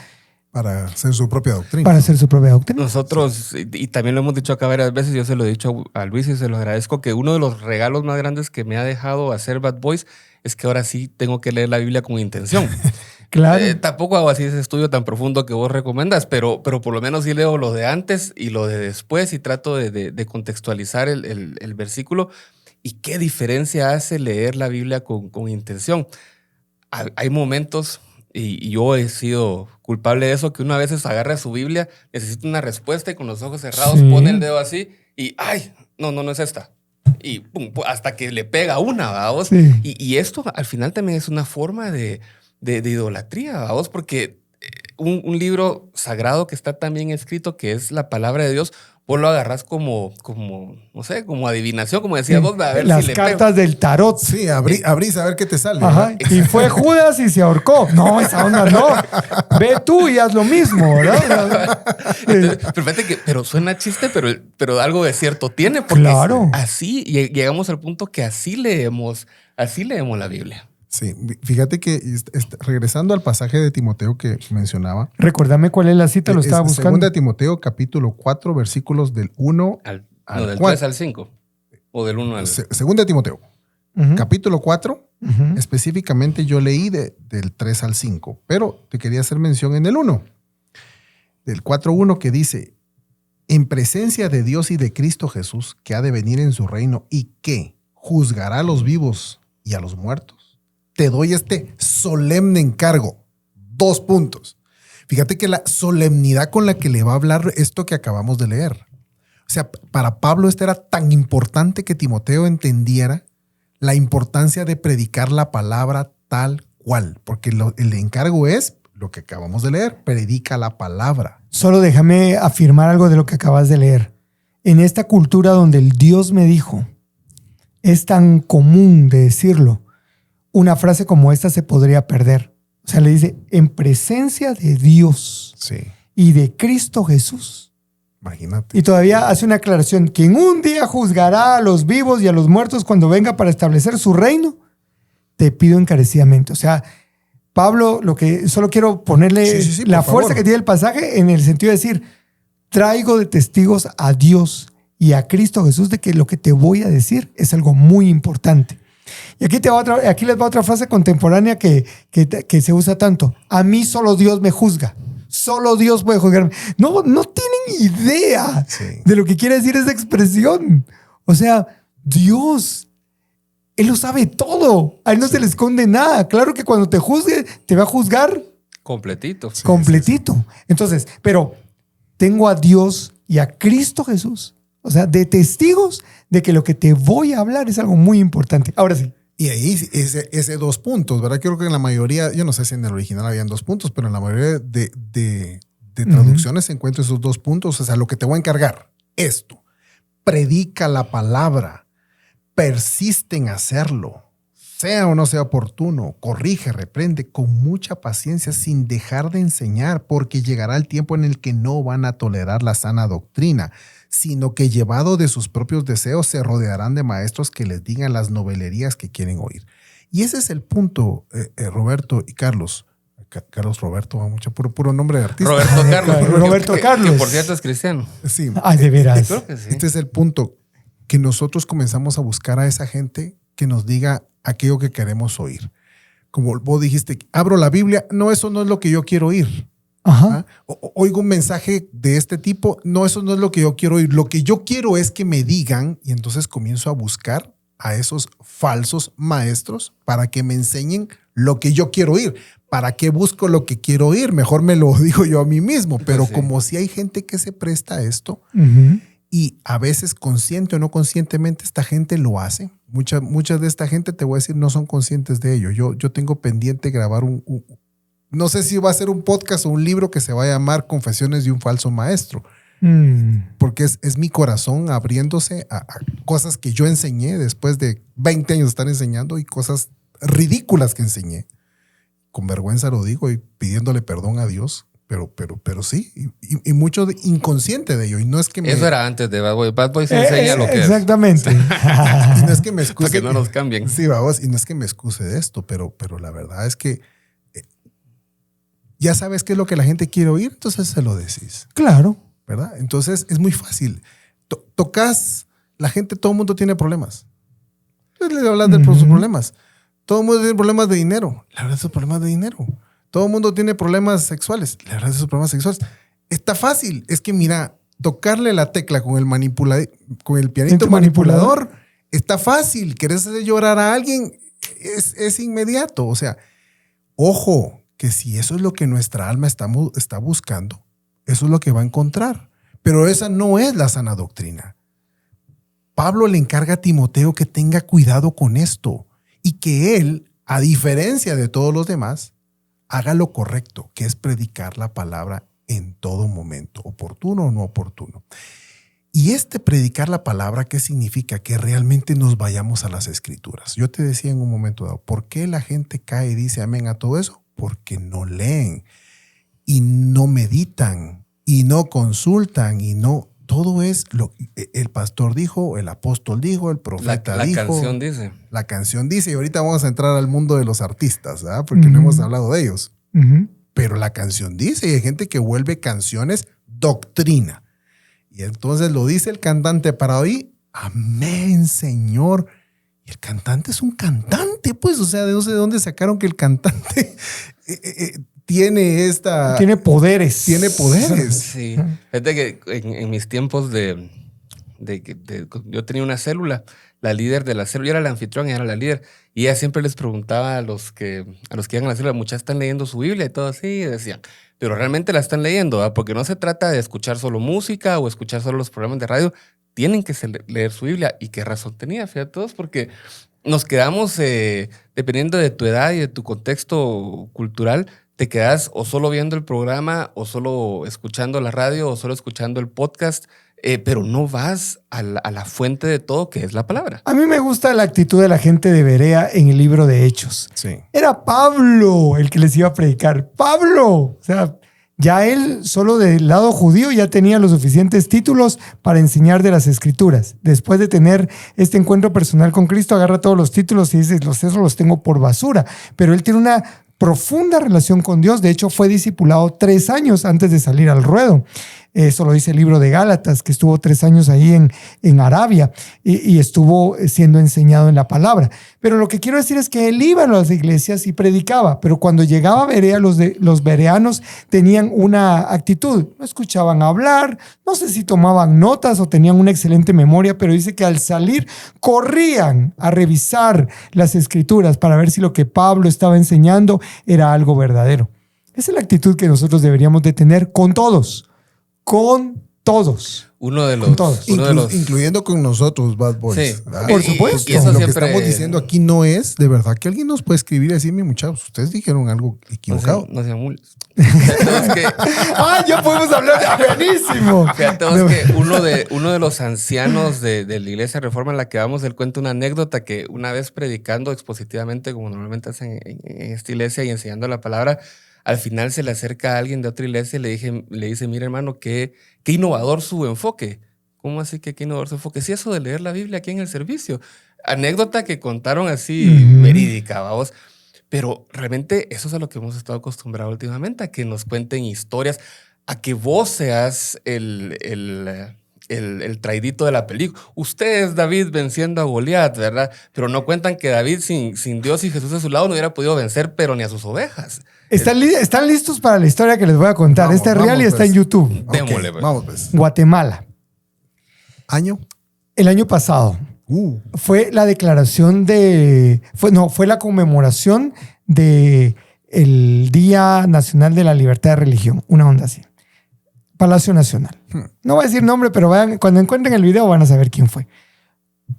Para hacer su propia doctrina. Para hacer su propia doctrina. Nosotros, y también lo hemos dicho acá varias veces, yo se lo he dicho a Luis y se lo agradezco, que uno de los regalos más grandes que me ha dejado hacer Bad Boys es que ahora sí tengo que leer la Biblia con intención. Claro. Tampoco hago así ese estudio tan profundo que vos recomiendas, pero por lo menos sí leo lo de antes y lo de después y trato de contextualizar el versículo. ¿Y qué diferencia hace leer la Biblia con intención? Hay momentos, y yo he sido culpable de eso, que uno a veces agarra su Biblia, necesita una respuesta y con los ojos cerrados pone el dedo así y ¡ay! No es esta. Y pum, hasta que le pega una, ¿vamos? Sí. Y esto al final también es una forma de idolatría, ¿vamos? Porque un libro sagrado que está tan bien escrito, que es la palabra de Dios, vos lo agarrás como no sé, como adivinación, como decías vos, a ver las si le cartas pego. del tarot. Sí, abrís a ver qué te sale. Ajá. Y fue Judas y se ahorcó. No, esa onda no. Ve tú y haz lo mismo, ¿verdad? Entonces, pero suena chiste, pero algo de cierto tiene, porque Claro. así llegamos al punto que así leemos la Biblia. Sí, fíjate que regresando al pasaje de Timoteo que mencionaba. Recuérdame cuál es la cita, lo estaba buscando. Segunda de Timoteo, capítulo 4, versículos del 1 Del 4. 3 al 5. O del 1 al... Segunda de Timoteo, capítulo 4, específicamente yo leí del 3 al 5, pero te quería hacer mención en el 1. Del 4:1 que dice, en presencia de Dios y de Cristo Jesús, que ha de venir en su reino y que juzgará a los vivos y a los muertos. Te doy este solemne encargo. 2 puntos. Fíjate que la solemnidad con la que le va a hablar esto que acabamos de leer. O sea, para Pablo esto era tan importante que Timoteo entendiera la importancia de predicar la palabra tal cual. Porque el encargo es lo que acabamos de leer. Predica la palabra. Solo déjame afirmar algo de lo que acabas de leer. En esta cultura donde el Dios me dijo, es tan común de decirlo. Una frase como esta se podría perder. O sea, le dice, en presencia de Dios y de Cristo Jesús. Imagínate. Y todavía hace una aclaración, quien un día juzgará a los vivos y a los muertos cuando venga para establecer su reino, te pido encarecidamente. O sea, Pablo, lo que solo quiero ponerle la fuerza que tiene el pasaje en el sentido de decir, traigo de testigos a Dios y a Cristo Jesús de que lo que te voy a decir es algo muy importante. Y aquí les va otra frase contemporánea que se usa tanto. A mí solo Dios me juzga. Solo Dios puede juzgarme. No tienen idea de lo que quiere decir esa expresión. O sea, Dios, Él lo sabe todo. A Él no se le esconde nada. Claro que cuando te juzgue, te va a juzgar completito. Completito. Entonces, pero tengo a Dios y a Cristo Jesús. O sea, de testigos de que lo que te voy a hablar es algo muy importante. Ahora sí. Y ahí ese 2 puntos, ¿verdad? Creo que en la mayoría, yo no sé si en el original habían 2 puntos, pero en la mayoría de traducciones se encuentran esos 2 puntos. O sea, lo que te voy a encargar, esto. Predica la palabra. Persiste en hacerlo. Sea o no sea oportuno, corrige, reprende con mucha paciencia sin dejar de enseñar, porque llegará el tiempo en el que no van a tolerar la sana doctrina, sino que llevado de sus propios deseos se rodearán de maestros que les digan las novelerías que quieren oír. Y ese es el punto, Roberto y Carlos. Carlos Roberto, mucho puro nombre de artista. Roberto Carlos. Roberto Carlos. Que por cierto es cristiano. Sí. Ay, de veras. Creo que sí. Este es el punto, que nosotros comenzamos a buscar a esa gente que nos diga aquello que queremos oír. Como vos dijiste, abro la Biblia, no, eso no es lo que yo quiero oír. Ajá. Oigo un mensaje de este tipo, no, eso no es lo que yo quiero oír. Lo que yo quiero es que me digan, y entonces comienzo a buscar a esos falsos maestros para que me enseñen lo que yo quiero oír. ¿Para qué busco lo que quiero oír? Mejor me lo digo yo a mí mismo. Pero sí. Como si hay gente que se presta a esto, Uh-huh. y a veces consciente o no conscientemente esta gente lo hace. Mucha de esta gente, te voy a decir, no son conscientes de ello. Yo tengo pendiente grabar no sé si va a ser un podcast o un libro que se va a llamar Confesiones de un falso maestro. Porque es mi corazón abriéndose a cosas que yo enseñé después de 20 años de estar enseñando y cosas ridículas que enseñé. con vergüenza lo digo y pidiéndole perdón a Dios, pero sí, y mucho inconsciente de ello. Y no es que Eso era antes de Bad Boy. Bad Boy se enseña lo que exactamente. Y no es que me excuse. Para que no nos cambien. Sí, vamos, y no es que me excuse de esto, pero la verdad es que ya sabes qué es lo que la gente quiere oír, entonces se lo decís. Claro. ¿Verdad? Entonces es muy fácil. Tocas, la gente, todo el mundo tiene problemas. Entonces le hablas de sus problemas. Todo el mundo tiene problemas de dinero. Le hablas de sus problemas de dinero. Todo el mundo tiene problemas sexuales. Le hablas de sus problemas sexuales. Está fácil. Es que mira, tocarle la tecla con el pianito manipulador está fácil. Querés hacer llorar a alguien, es inmediato. O sea, ojo, que si eso es lo que nuestra alma está buscando, eso es lo que va a encontrar. Pero esa no es la sana doctrina. Pablo le encarga a Timoteo que tenga cuidado con esto y que él, a diferencia de todos los demás, haga lo correcto, que es predicar la palabra en todo momento, oportuno o no oportuno. Y predicar la palabra, ¿qué significa? Que realmente nos vayamos a las escrituras. Yo te decía en un momento dado, ¿por qué la gente cae y dice amén a todo eso? Porque no leen y no meditan y no consultan y no... Todo es lo el pastor dijo, el apóstol dijo, el profeta dijo. La canción dice. La canción dice. Y ahorita vamos a entrar al mundo de los artistas, ¿verdad? Porque no hemos hablado de ellos. Pero la canción dice, y hay gente que vuelve canciones doctrina. Y entonces lo dice el cantante para hoy. Amén, Señor. Y el cantante es un cantante, pues. O sea, no sé de dónde sacaron que el cantante... Tiene poderes. Tiene poderes. Sí. Fíjate que en mis tiempos yo tenía una célula, la líder de la célula, yo era la anfitrión y era la líder. Y ella siempre les preguntaba a los que iban a la célula, muchas están leyendo su Biblia y todo así, y decían, pero realmente la están leyendo, ¿verdad? Porque no se trata de escuchar solo música o escuchar solo los programas de radio, tienen que leer su Biblia. ¿Y qué razón tenía? Fíjate todos, porque nos quedamos, dependiendo de tu edad y de tu contexto cultural, te quedas o solo viendo el programa o solo escuchando la radio o solo escuchando el podcast, pero no vas a la fuente de todo, que es la palabra. A mí me gusta la actitud de la gente de Berea en el libro de Hechos. Sí. Era Pablo el que les iba a predicar. ¡Pablo! O sea, ya él, solo del lado judío, ya tenía los suficientes títulos para enseñar de las Escrituras. Después de tener este encuentro personal con Cristo, agarra todos los títulos y dice, esos los tengo por basura. Pero él tiene una profunda relación con Dios. De hecho, fue discipulado 3 años antes de salir al ruedo. Eso lo dice el libro de Gálatas, que estuvo 3 años ahí en Arabia y estuvo siendo enseñado en la palabra. Pero lo que quiero decir es que él iba a las iglesias y predicaba, pero cuando llegaba a Berea, los bereanos tenían una actitud. No escuchaban hablar, no sé si tomaban notas o tenían una excelente memoria, pero dice que al salir corrían a revisar las escrituras para ver si lo que Pablo estaba enseñando era algo verdadero. Esa es la actitud que nosotros deberíamos de tener con todos. Con todos. Incluyendo con nosotros, Bad Boys. Sí, por supuesto. Y eso lo que estamos diciendo aquí no es de verdad que alguien nos puede escribir y decir, muchachos, ustedes dijeron algo equivocado. No sean mules. Ya podemos hablar de buenísimo. Fíjate que uno de los ancianos de la iglesia Reforma en la que vamos, él cuenta una anécdota que una vez predicando expositivamente, como normalmente hacen en esta iglesia y enseñando la palabra, al final se le acerca a alguien de otra iglesia y le dice, mira hermano, qué innovador su enfoque. ¿Cómo así que qué innovador su enfoque? Sí, eso de leer la Biblia aquí en el servicio. Anécdota que contaron así, verídica, vamos. Pero realmente eso es a lo que hemos estado acostumbrados últimamente, a que nos cuenten historias, a que vos seas el traidito de la película. Usted es David venciendo a Goliat, ¿verdad? Pero no cuentan que David sin Dios y Jesús a su lado no hubiera podido vencer, pero ni a sus ovejas. ¿Están listos para la historia que les voy a contar? Vamos, Esta es real y está en YouTube. Démosle, pues. Vamos, pues. Guatemala. ¿Año? El año pasado. Fue la declaración fue la conmemoración del Día Nacional de la Libertad de Religión. Una onda así. Palacio Nacional. No voy a decir nombre, pero vayan, cuando encuentren el video van a saber quién fue.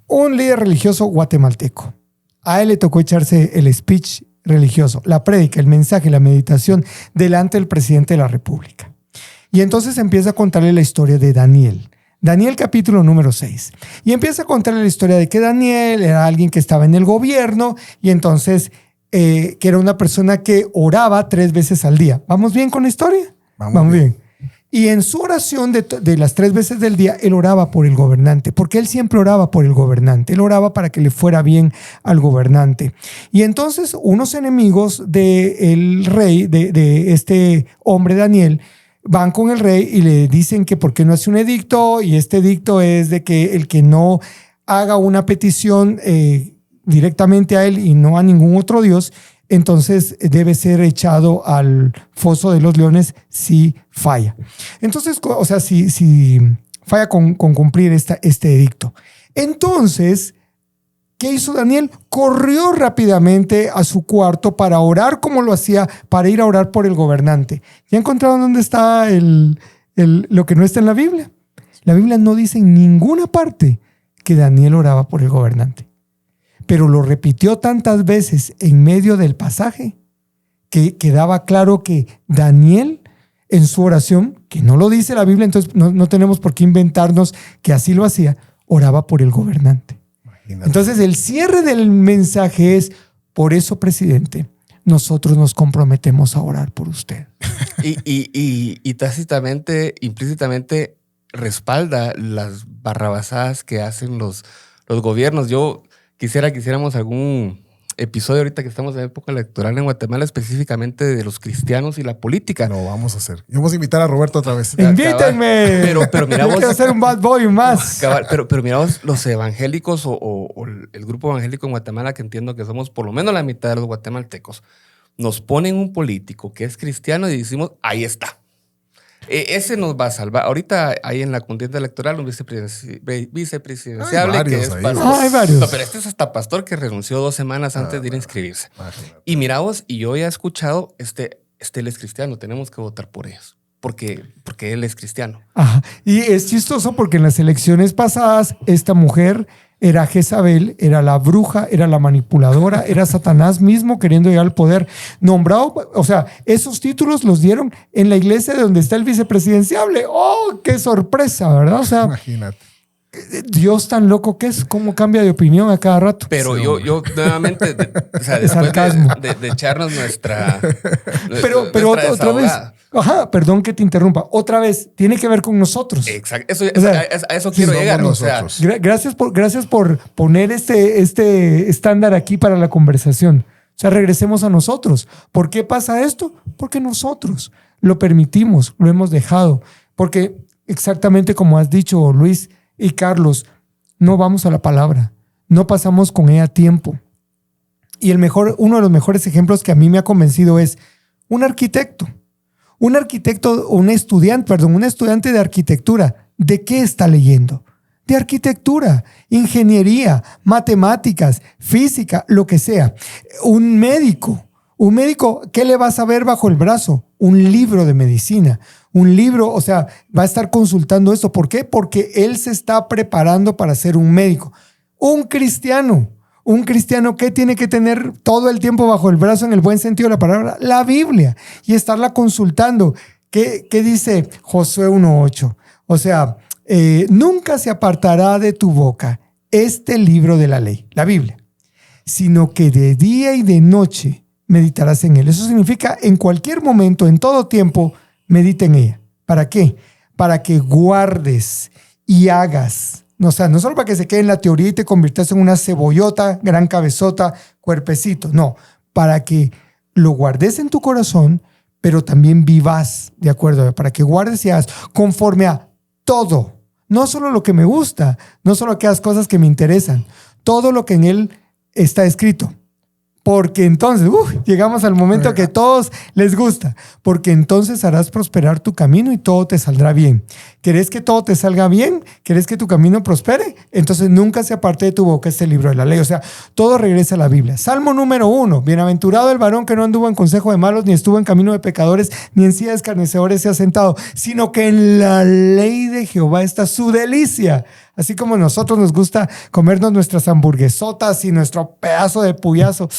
Un líder religioso guatemalteco. A él le tocó echarse el speech religioso, la prédica, el mensaje, la meditación delante del presidente de la República. Y entonces empieza a contarle la historia de Daniel. Daniel capítulo número 6. Y empieza a contarle la historia de que Daniel era alguien que estaba en el gobierno y entonces que era una persona que oraba 3 veces al día. ¿Vamos bien con la historia? Vamos bien. Y en su oración de las 3 veces del día, él oraba por el gobernante, porque él siempre oraba por el gobernante. Él oraba para que le fuera bien al gobernante. Y entonces unos enemigos del rey, de este hombre Daniel, van con el rey y le dicen que por qué no hace un edicto, y este edicto es de que el que no haga una petición directamente a él y no a ningún otro dios, entonces debe ser echado al foso de los leones si falla. Entonces, o sea, si falla con cumplir este edicto. Entonces, ¿qué hizo Daniel? Corrió rápidamente a su cuarto para orar como lo hacía, para ir a orar por el gobernante. ¿Ya encontraron dónde está lo que no está en la Biblia? La Biblia no dice en ninguna parte que Daniel oraba por el gobernante. Pero lo repitió tantas veces en medio del pasaje que quedaba claro que Daniel en su oración, que no lo dice la Biblia, entonces no tenemos por qué inventarnos que así lo hacía, oraba por el gobernante. Imagínate. Entonces el cierre del mensaje es: por eso, presidente, nosotros nos comprometemos a orar por usted. Y tácitamente, implícitamente respalda las barrabasadas que hacen los gobiernos. Yo quisiéramos algún episodio ahorita que estamos en época electoral en Guatemala, específicamente de los cristianos y la política. Lo vamos a hacer. Y vamos a invitar a Roberto otra vez. ¡Invítenme! Pero mira vos, quiero hacer un bad boy más. Pero mira vos, los evangélicos o el grupo evangélico en Guatemala, que entiendo que somos por lo menos la mitad de los guatemaltecos, nos ponen un político que es cristiano y decimos, ahí está. Ese nos va a salvar. Ahorita hay en la contienda electoral un vicepresidenciable que es pastor. Hay varios. No, pero este es hasta pastor que renunció 2 semanas antes de ir a inscribirse. Y mira vos, y yo ya he escuchado, él es cristiano, tenemos que votar por ellos. Porque él es cristiano. Ajá. Y es chistoso porque en las elecciones pasadas esta mujer era Jezabel, era la bruja, era la manipuladora, era Satanás mismo queriendo llegar al poder. Nombrado, o sea, esos títulos los dieron en la iglesia de donde está el vicepresidenciable. ¡Oh, qué sorpresa!, ¿verdad? O sea, imagínate. Dios tan loco que es, cómo cambia de opinión a cada rato. Pero sí, yo nuevamente, o sea, después de echarnos nuestra pero otra vez, perdón que te interrumpa, otra vez, tiene que ver con nosotros. Exacto, a eso quiero llegar. O sea, gracias por poner este estándar aquí para la conversación. O sea, regresemos a nosotros. ¿Por qué pasa esto? Porque nosotros lo permitimos, lo hemos dejado. Porque exactamente como has dicho, Luis y Carlos, no vamos a la palabra, no pasamos con ella tiempo. Y uno de los mejores ejemplos que a mí me ha convencido es un estudiante de arquitectura. ¿De qué está leyendo? De arquitectura, ingeniería, matemáticas, física, lo que sea. Un médico, ¿qué le va a saber bajo el brazo? Un libro de medicina. Un libro, o sea, va a estar consultando esto. ¿Por qué? Porque él se está preparando para ser un médico. Un cristiano, ¿qué tiene que tener todo el tiempo bajo el brazo en el buen sentido de la palabra? La Biblia. Y estarla consultando. ¿Qué dice Josué 1:8? O sea, nunca se apartará de tu boca este libro de la ley, la Biblia, sino que de día y de noche meditarás en él. Eso significa en cualquier momento, en todo tiempo, medita en ella. ¿Para qué? Para que guardes y hagas. O sea, no solo para que se quede en la teoría y te conviertas en una cebollota, gran cabezota, cuerpecito. No, para que lo guardes en tu corazón, pero también vivas, ¿de acuerdo? Para que guardes y hagas conforme a todo. No solo lo que me gusta, no solo aquellas cosas que me interesan, todo lo que en él está escrito. Porque entonces, llegamos al momento que a todos les gusta. Porque entonces harás prosperar tu camino y todo te saldrá bien. ¿Querés que todo te salga bien? ¿Querés que tu camino prospere? Entonces nunca se aparte de tu boca este libro de la ley. O sea, todo regresa a la Biblia. Salmo número 1. Bienaventurado el varón que no anduvo en consejo de malos, ni estuvo en camino de pecadores, ni en silla de escarnecedores se ha sentado, sino que en la ley de Jehová está su delicia. Así como a nosotros nos gusta comernos nuestras hamburguesotas y nuestro pedazo de puyazo.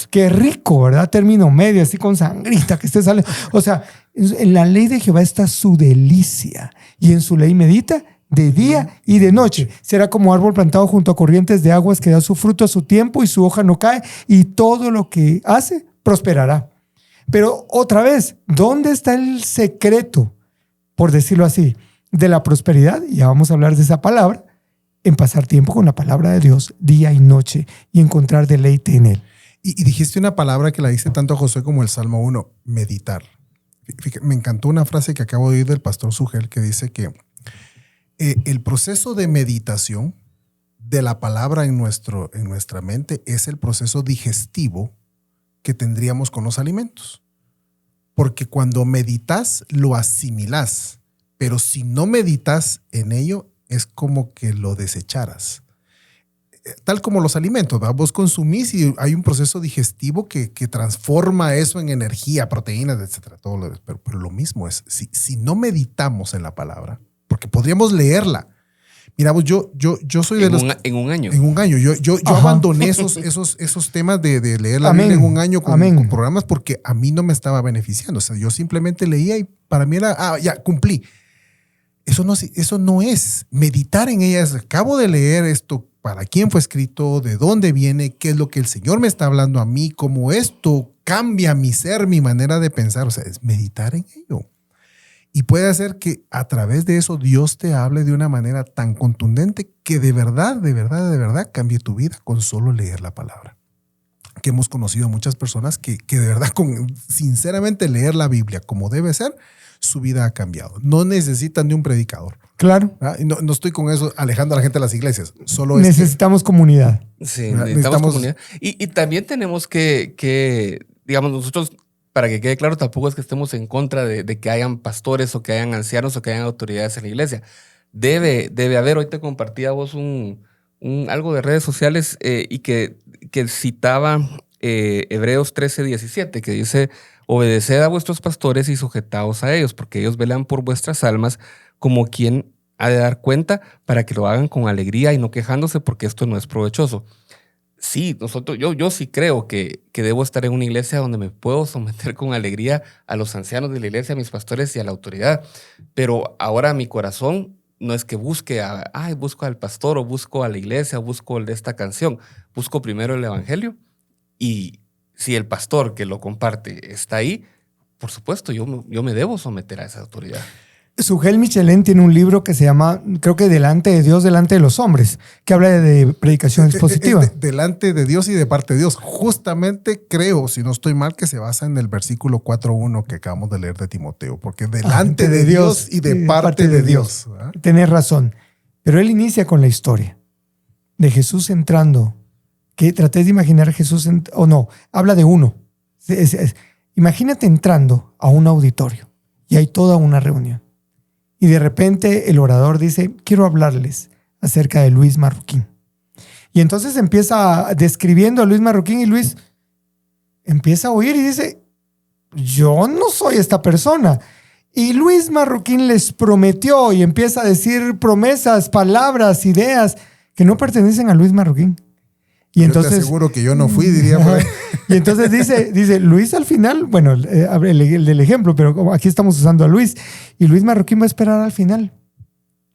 Qué rico, ¿verdad? Término medio, así con sangrita que sale. O sea, en la ley de Jehová está su delicia. Y en su ley medita de día y de noche. Será como árbol plantado junto a corrientes de aguas que da su fruto a su tiempo y su hoja no cae y todo lo que hace prosperará. Pero otra vez, ¿dónde está el secreto, por decirlo así, de la prosperidad? Ya vamos a hablar de esa palabra, en pasar tiempo con la palabra de Dios día y noche y encontrar deleite en él. Y dijiste una palabra que la dice tanto Josué como el Salmo 1, meditar. Fíjate, me encantó una frase que acabo de oír del pastor Sugel que dice que el proceso de meditación de la palabra en nuestra mente es el proceso digestivo que tendríamos con los alimentos. Porque cuando meditas, lo asimilás. Pero si no meditas en ello, es como que lo desecharas. Tal como los alimentos, ¿verdad? Vos consumís y hay un proceso digestivo que transforma eso en energía, proteínas, etcétera. Pero lo mismo es, si no meditamos en la palabra, porque podríamos leerla. Mira, vos, yo soy de los... En un año. En un año. Yo abandoné esos temas de leer la Biblia en un año con programas porque a mí no me estaba beneficiando. O sea, yo simplemente leía y para mí era, ya, cumplí. Eso no es. Meditar en ella es, acabo de leer esto, para quién fue escrito, de dónde viene, qué es lo que el Señor me está hablando a mí, cómo esto cambia mi ser, mi manera de pensar. O sea, es meditar en ello. Y puede hacer que a través de eso Dios te hable de una manera tan contundente que de verdad cambie tu vida con solo leer la palabra. Que hemos conocido muchas personas que de verdad, sinceramente, leer la Biblia como debe ser, su vida ha cambiado. No necesitan de un predicador. Claro. No estoy con eso alejando a la gente de las iglesias. Solo necesitamos comunidad. Sí, necesitamos comunidad. Y también tenemos que, digamos, nosotros, para que quede claro, tampoco es que estemos en contra de que hayan pastores o que hayan ancianos o que hayan autoridades en la iglesia. Debe haber. Hoy te compartí a vos algo de redes sociales y que citaba Hebreos 13:17, que dice: obedeced a vuestros pastores y sujetaos a ellos, porque ellos velan por vuestras almas como quien ha de dar cuenta, para que lo hagan con alegría y no quejándose, porque esto no es provechoso. Sí, yo sí creo que debo estar en una iglesia donde me puedo someter con alegría a los ancianos de la iglesia, a mis pastores y a la autoridad. Pero ahora mi corazón no es que busco al pastor o busco a la iglesia o busco el de esta canción. Busco primero el evangelio, y si el pastor que lo comparte está ahí, por supuesto, yo me debo someter a esa autoridad. Sugel Michelén tiene un libro que se llama, creo que Delante de Dios, delante de los hombres, que habla de predicación expositiva. Delante de Dios y de parte de Dios. Justamente creo, si no estoy mal, que se basa en el versículo 4:1 que acabamos de leer de Timoteo, porque delante de Dios y de parte de Dios. Tenés razón. Pero él inicia con la historia de Jesús entrando, que traté de imaginar a Jesús, habla de uno. Imagínate entrando a un auditorio y hay toda una reunión. Y de repente el orador dice: quiero hablarles acerca de Luis Marroquín. Y entonces empieza describiendo a Luis Marroquín y Luis empieza a oír y dice: yo no soy esta persona. Y Luis Marroquín les prometió y empieza a decir promesas, palabras, ideas que no pertenecen a Luis Marroquín. Y entonces, yo te aseguro que yo no fui, diría por ahí. Y entonces dice Luis al final, bueno, el del ejemplo, pero aquí estamos usando a Luis. Y Luis Marroquín va a esperar al final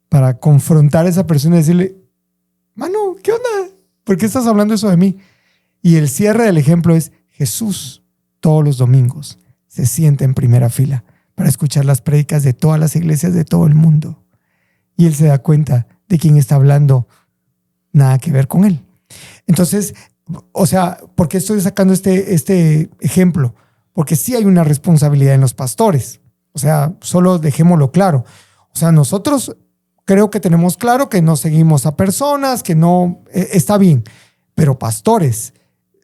para confrontar a esa persona y decirle: mano, ¿qué onda? ¿Por qué estás hablando eso de mí? Y el cierre del ejemplo es: Jesús todos los domingos se sienta en primera fila para escuchar las prédicas de todas las iglesias de todo el mundo. Y él se da cuenta de quien está hablando nada que ver con él. Entonces, o sea, ¿por qué estoy sacando este ejemplo? Porque sí hay una responsabilidad en los pastores. O sea, solo dejémoslo claro. O sea, nosotros creo que tenemos claro que no seguimos a personas, que no está bien. Pero pastores,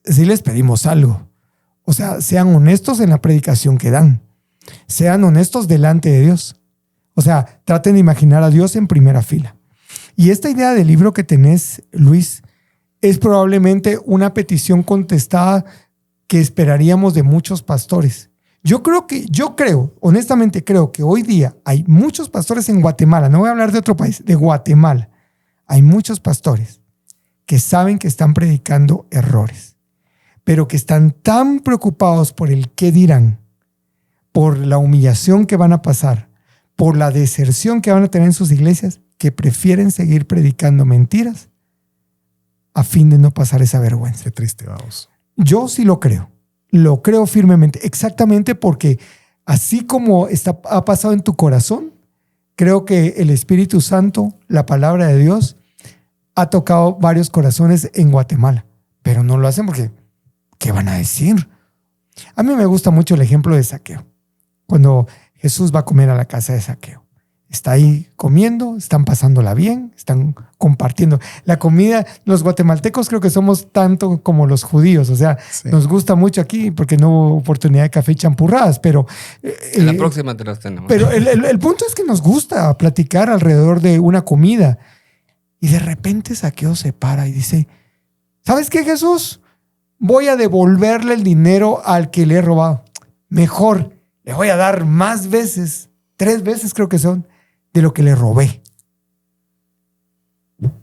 sí les pedimos algo. O sea, sean honestos en la predicación que dan. Sean honestos delante de Dios. O sea, traten de imaginar a Dios en primera fila. Y esta idea del libro que tenés, Luis, es probablemente una petición contestada que esperaríamos de muchos pastores. Honestamente creo que hoy día hay muchos pastores en Guatemala, no voy a hablar de otro país, de Guatemala. Hay muchos pastores que saben que están predicando errores, pero que están tan preocupados por el qué dirán, por la humillación que van a pasar, por la deserción que van a tener en sus iglesias, que prefieren seguir predicando mentiras a fin de no pasar esa vergüenza. Qué triste, vamos. Yo sí lo creo firmemente, exactamente porque así como ha pasado en tu corazón, creo que el Espíritu Santo, la palabra de Dios, ha tocado varios corazones en Guatemala, pero no lo hacen porque, ¿qué van a decir? A mí me gusta mucho el ejemplo de Zaqueo. Cuando Jesús va a comer a la casa de Zaqueo, está ahí comiendo, están pasándola bien, están compartiendo. La comida, los guatemaltecos creo que somos tanto como los judíos, o sea, Sí. nos gusta mucho aquí porque no hubo oportunidad de café y champurradas, pero... En la próxima te las tenemos. Pero el punto es que nos gusta platicar alrededor de una comida. Y de repente Zaqueo se para y dice, ¿sabes qué, Jesús? Voy a devolverle el dinero al que le he robado. Mejor, le voy a dar más veces, 3 veces creo que son, de lo que le robé.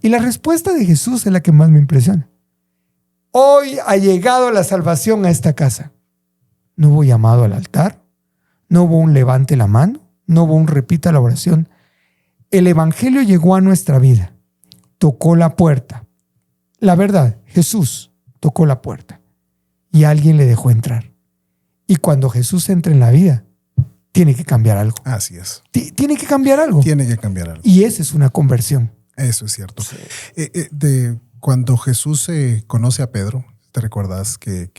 Y la respuesta de Jesús es la que más me impresiona. Hoy ha llegado la salvación a esta casa. No hubo llamado al altar, no hubo un levante la mano, no hubo un repita la oración. El evangelio llegó a nuestra vida, tocó la puerta. La verdad, Jesús tocó la puerta y alguien le dejó entrar. Y cuando Jesús entra en la vida, tiene que cambiar algo. Así es. Tiene que cambiar algo. Tiene que cambiar algo. Y esa es una conversión. Eso es cierto. Cuando Jesús conoce a Pedro, te recuerdas que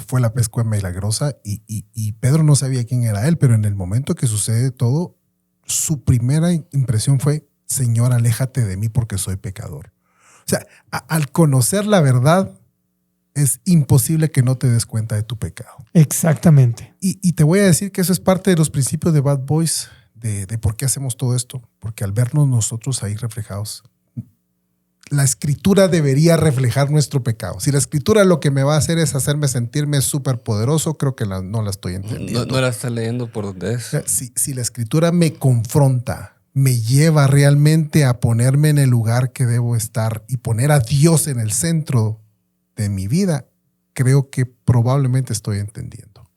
fue la pesca milagrosa y Pedro no sabía quién era él, pero en el momento que sucede todo, su primera impresión fue, Señor, aléjate de mí porque soy pecador. O sea, al conocer la verdad, es imposible que no te des cuenta de tu pecado. Exactamente. Y te voy a decir que eso es parte de los principios de Bad Boys, de por qué hacemos todo esto. Porque al vernos nosotros ahí reflejados, la escritura debería reflejar nuestro pecado. Si la escritura lo que me va a hacer es hacerme sentirme súper poderoso, creo que no la estoy entendiendo. No la estás leyendo por donde es. Si la escritura me confronta, me lleva realmente a ponerme en el lugar que debo estar y poner a Dios en el centro de mi vida, creo que probablemente estoy entendiendo.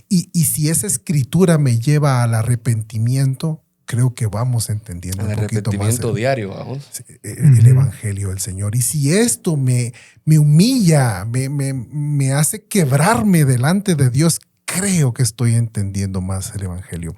Y si esa escritura me lleva al arrepentimiento, creo que vamos entendiendo un poquito más arrepentimiento diario, vamos. el evangelio del Señor. Y si esto me humilla, me hace quebrarme delante de Dios, creo que estoy entendiendo más el evangelio.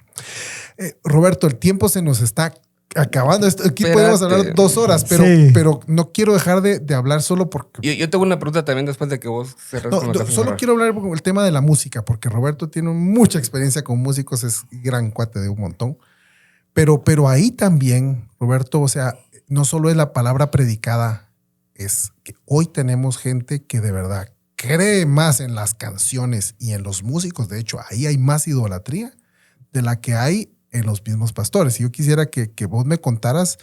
Roberto, el tiempo se nos está acabando. Aquí podemos hablar 2 horas, pero no quiero dejar de hablar solo porque... Yo tengo una pregunta también después de que vos cerres con lo que solo quiero hablar con el tema de la música, porque Roberto tiene mucha experiencia con músicos, es gran cuate de un montón. Pero ahí también, Roberto, o sea, no solo es la palabra predicada, es que hoy tenemos gente que de verdad cree más en las canciones y en los músicos. De hecho, ahí hay más idolatría de la que hay en los mismos pastores. Y yo quisiera que vos me contaras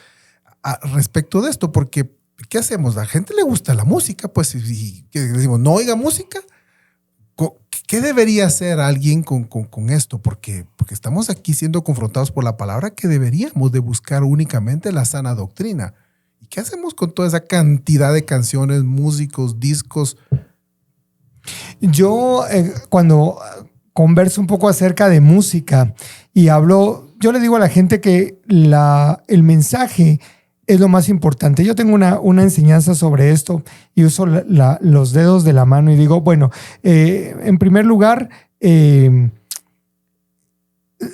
respecto de esto, porque ¿qué hacemos? A la gente le gusta la música, pues, y ¿qué decimos? ¿No oiga música? ¿Qué debería hacer alguien con esto? Porque estamos aquí siendo confrontados por la palabra que deberíamos de buscar únicamente la sana doctrina. ¿Y qué hacemos con toda esa cantidad de canciones, músicos, discos? Yo cuando converso un poco acerca de música y hablo, yo le digo a la gente que el mensaje es lo más importante. Yo tengo una enseñanza sobre esto y uso los dedos de la mano y digo, bueno, en primer lugar,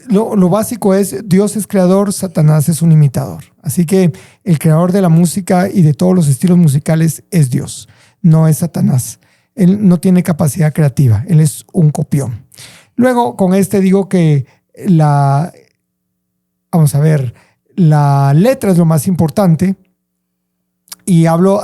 lo básico es Dios es creador, Satanás es un imitador. Así que el creador de la música y de todos los estilos musicales es Dios, no es Satanás. Él no tiene capacidad creativa, él es un copión. Luego con digo que vamos a ver, la letra es lo más importante y hablo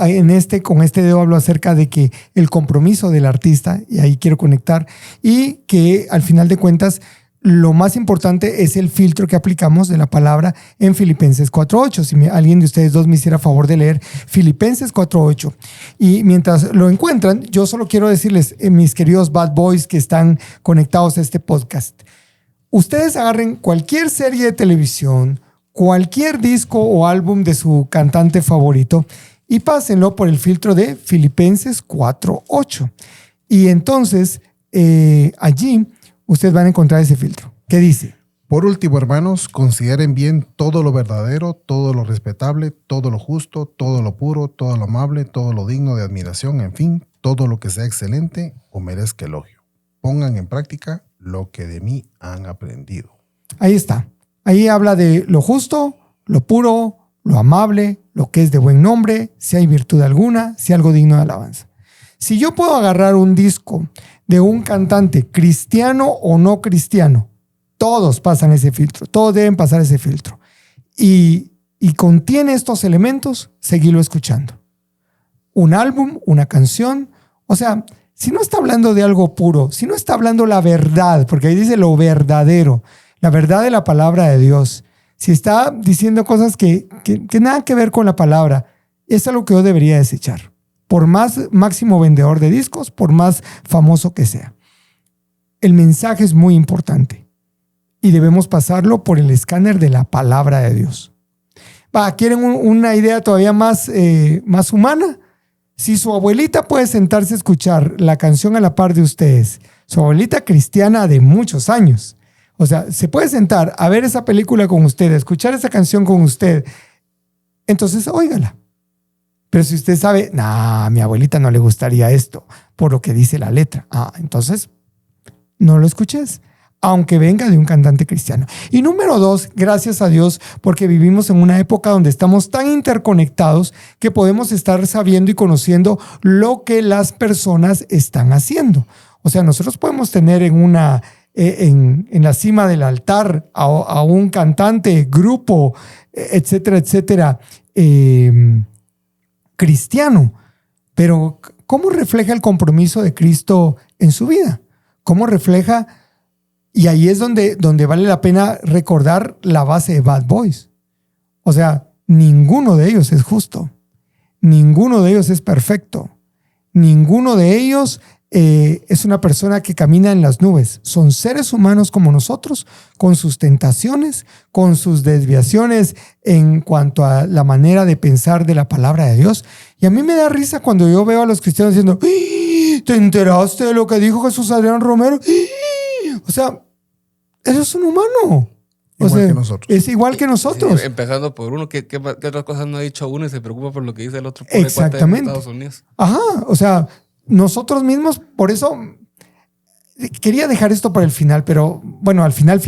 con este dedo hablo acerca de que el compromiso del artista, y ahí quiero conectar, y que al final de cuentas lo más importante es el filtro que aplicamos de la palabra en Filipenses 4.8. Si alguien de ustedes dos me hiciera favor de leer Filipenses 4.8. Y mientras lo encuentran, yo solo quiero decirles, mis queridos bad boys que están conectados a este podcast, ustedes agarren cualquier serie de televisión, cualquier disco o álbum de su cantante favorito y pásenlo por el filtro de Filipenses 4.8. Y entonces allí ustedes van a encontrar ese filtro que dice: Por último, hermanos, consideren bien todo lo verdadero, todo lo respetable, todo lo justo, todo lo puro, todo lo amable, todo lo digno de admiración, en fin, todo lo que sea excelente o merezca elogio. Pongan en práctica lo que de mí han aprendido. Ahí está. Ahí habla de lo justo, lo puro, lo amable, lo que es de buen nombre, si hay virtud alguna, si algo digno de alabanza. Si yo puedo agarrar un disco de un cantante cristiano o no cristiano, todos pasan ese filtro, todos deben pasar ese filtro. Y contiene estos elementos, seguirlo escuchando. Un álbum, una canción, o sea, si no está hablando de algo puro, si no está hablando la verdad, porque ahí dice lo verdadero, la verdad de la palabra de Dios, si está diciendo cosas que nada que ver con la palabra, es algo que yo debería desechar. Por más máximo vendedor de discos, por más famoso que sea. El mensaje es muy importante. Y debemos pasarlo por el escáner de la palabra de Dios. ¿Quieren una idea todavía más humana? Si su abuelita puede sentarse a escuchar la canción a la par de ustedes, su abuelita cristiana de muchos años, o sea, se puede sentar a ver esa película con usted, a escuchar esa canción con usted, entonces óigala. Pero si usted sabe, a mi abuelita no le gustaría esto, por lo que dice la letra, entonces no lo escuches, aunque venga de un cantante cristiano. Y número 2, gracias a Dios, porque vivimos en una época donde estamos tan interconectados que podemos estar sabiendo y conociendo lo que las personas están haciendo. O sea, nosotros podemos tener en la cima del altar a un cantante, grupo, etcétera, etcétera, cristiano. Pero ¿cómo refleja el compromiso de Cristo en su vida? ¿Cómo refleja? Y ahí es donde vale la pena recordar la base de Bad Boys. O sea, ninguno de ellos es justo. Ninguno de ellos es perfecto. Ninguno de ellos es una persona que camina en las nubes. Son seres humanos como nosotros, con sus tentaciones, con sus desviaciones en cuanto a la manera de pensar de la palabra de Dios. Y a mí me da risa cuando yo veo a los cristianos diciendo, ¿te enteraste de lo que dijo Jesús Adrián Romero? O sea, eso es un humano. Igual que nosotros. Es igual que nosotros. Sí, empezando por uno, ¿qué otras cosas no ha dicho uno y se preocupa por lo que dice el otro? Exactamente. En Estados Unidos. Ajá, o sea, nosotros mismos, por eso quería dejar esto para el final, pero bueno, al final,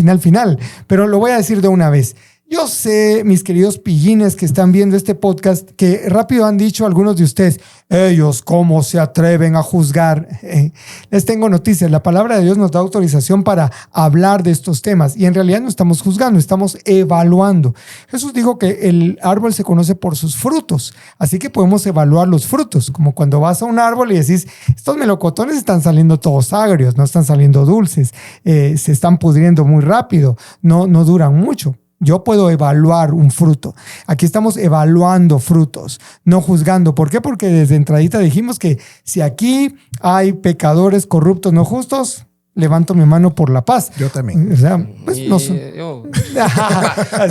pero lo voy a decir de una vez. Yo sé, mis queridos pillines que están viendo este podcast, que rápido han dicho algunos de ustedes, ellos cómo se atreven a juzgar. Les tengo noticias, la palabra de Dios nos da autorización para hablar de estos temas y en realidad no estamos juzgando, estamos evaluando. Jesús dijo que el árbol se conoce por sus frutos, así que podemos evaluar los frutos, como cuando vas a un árbol y decís, estos melocotones están saliendo todos agrios, no están saliendo dulces, se están pudriendo muy rápido, no duran mucho. Yo puedo evaluar un fruto. Aquí estamos evaluando frutos, no juzgando. ¿Por qué? Porque desde entradita dijimos que si aquí hay pecadores corruptos, no justos, levanto mi mano por la paz. Yo también. O sea, pues no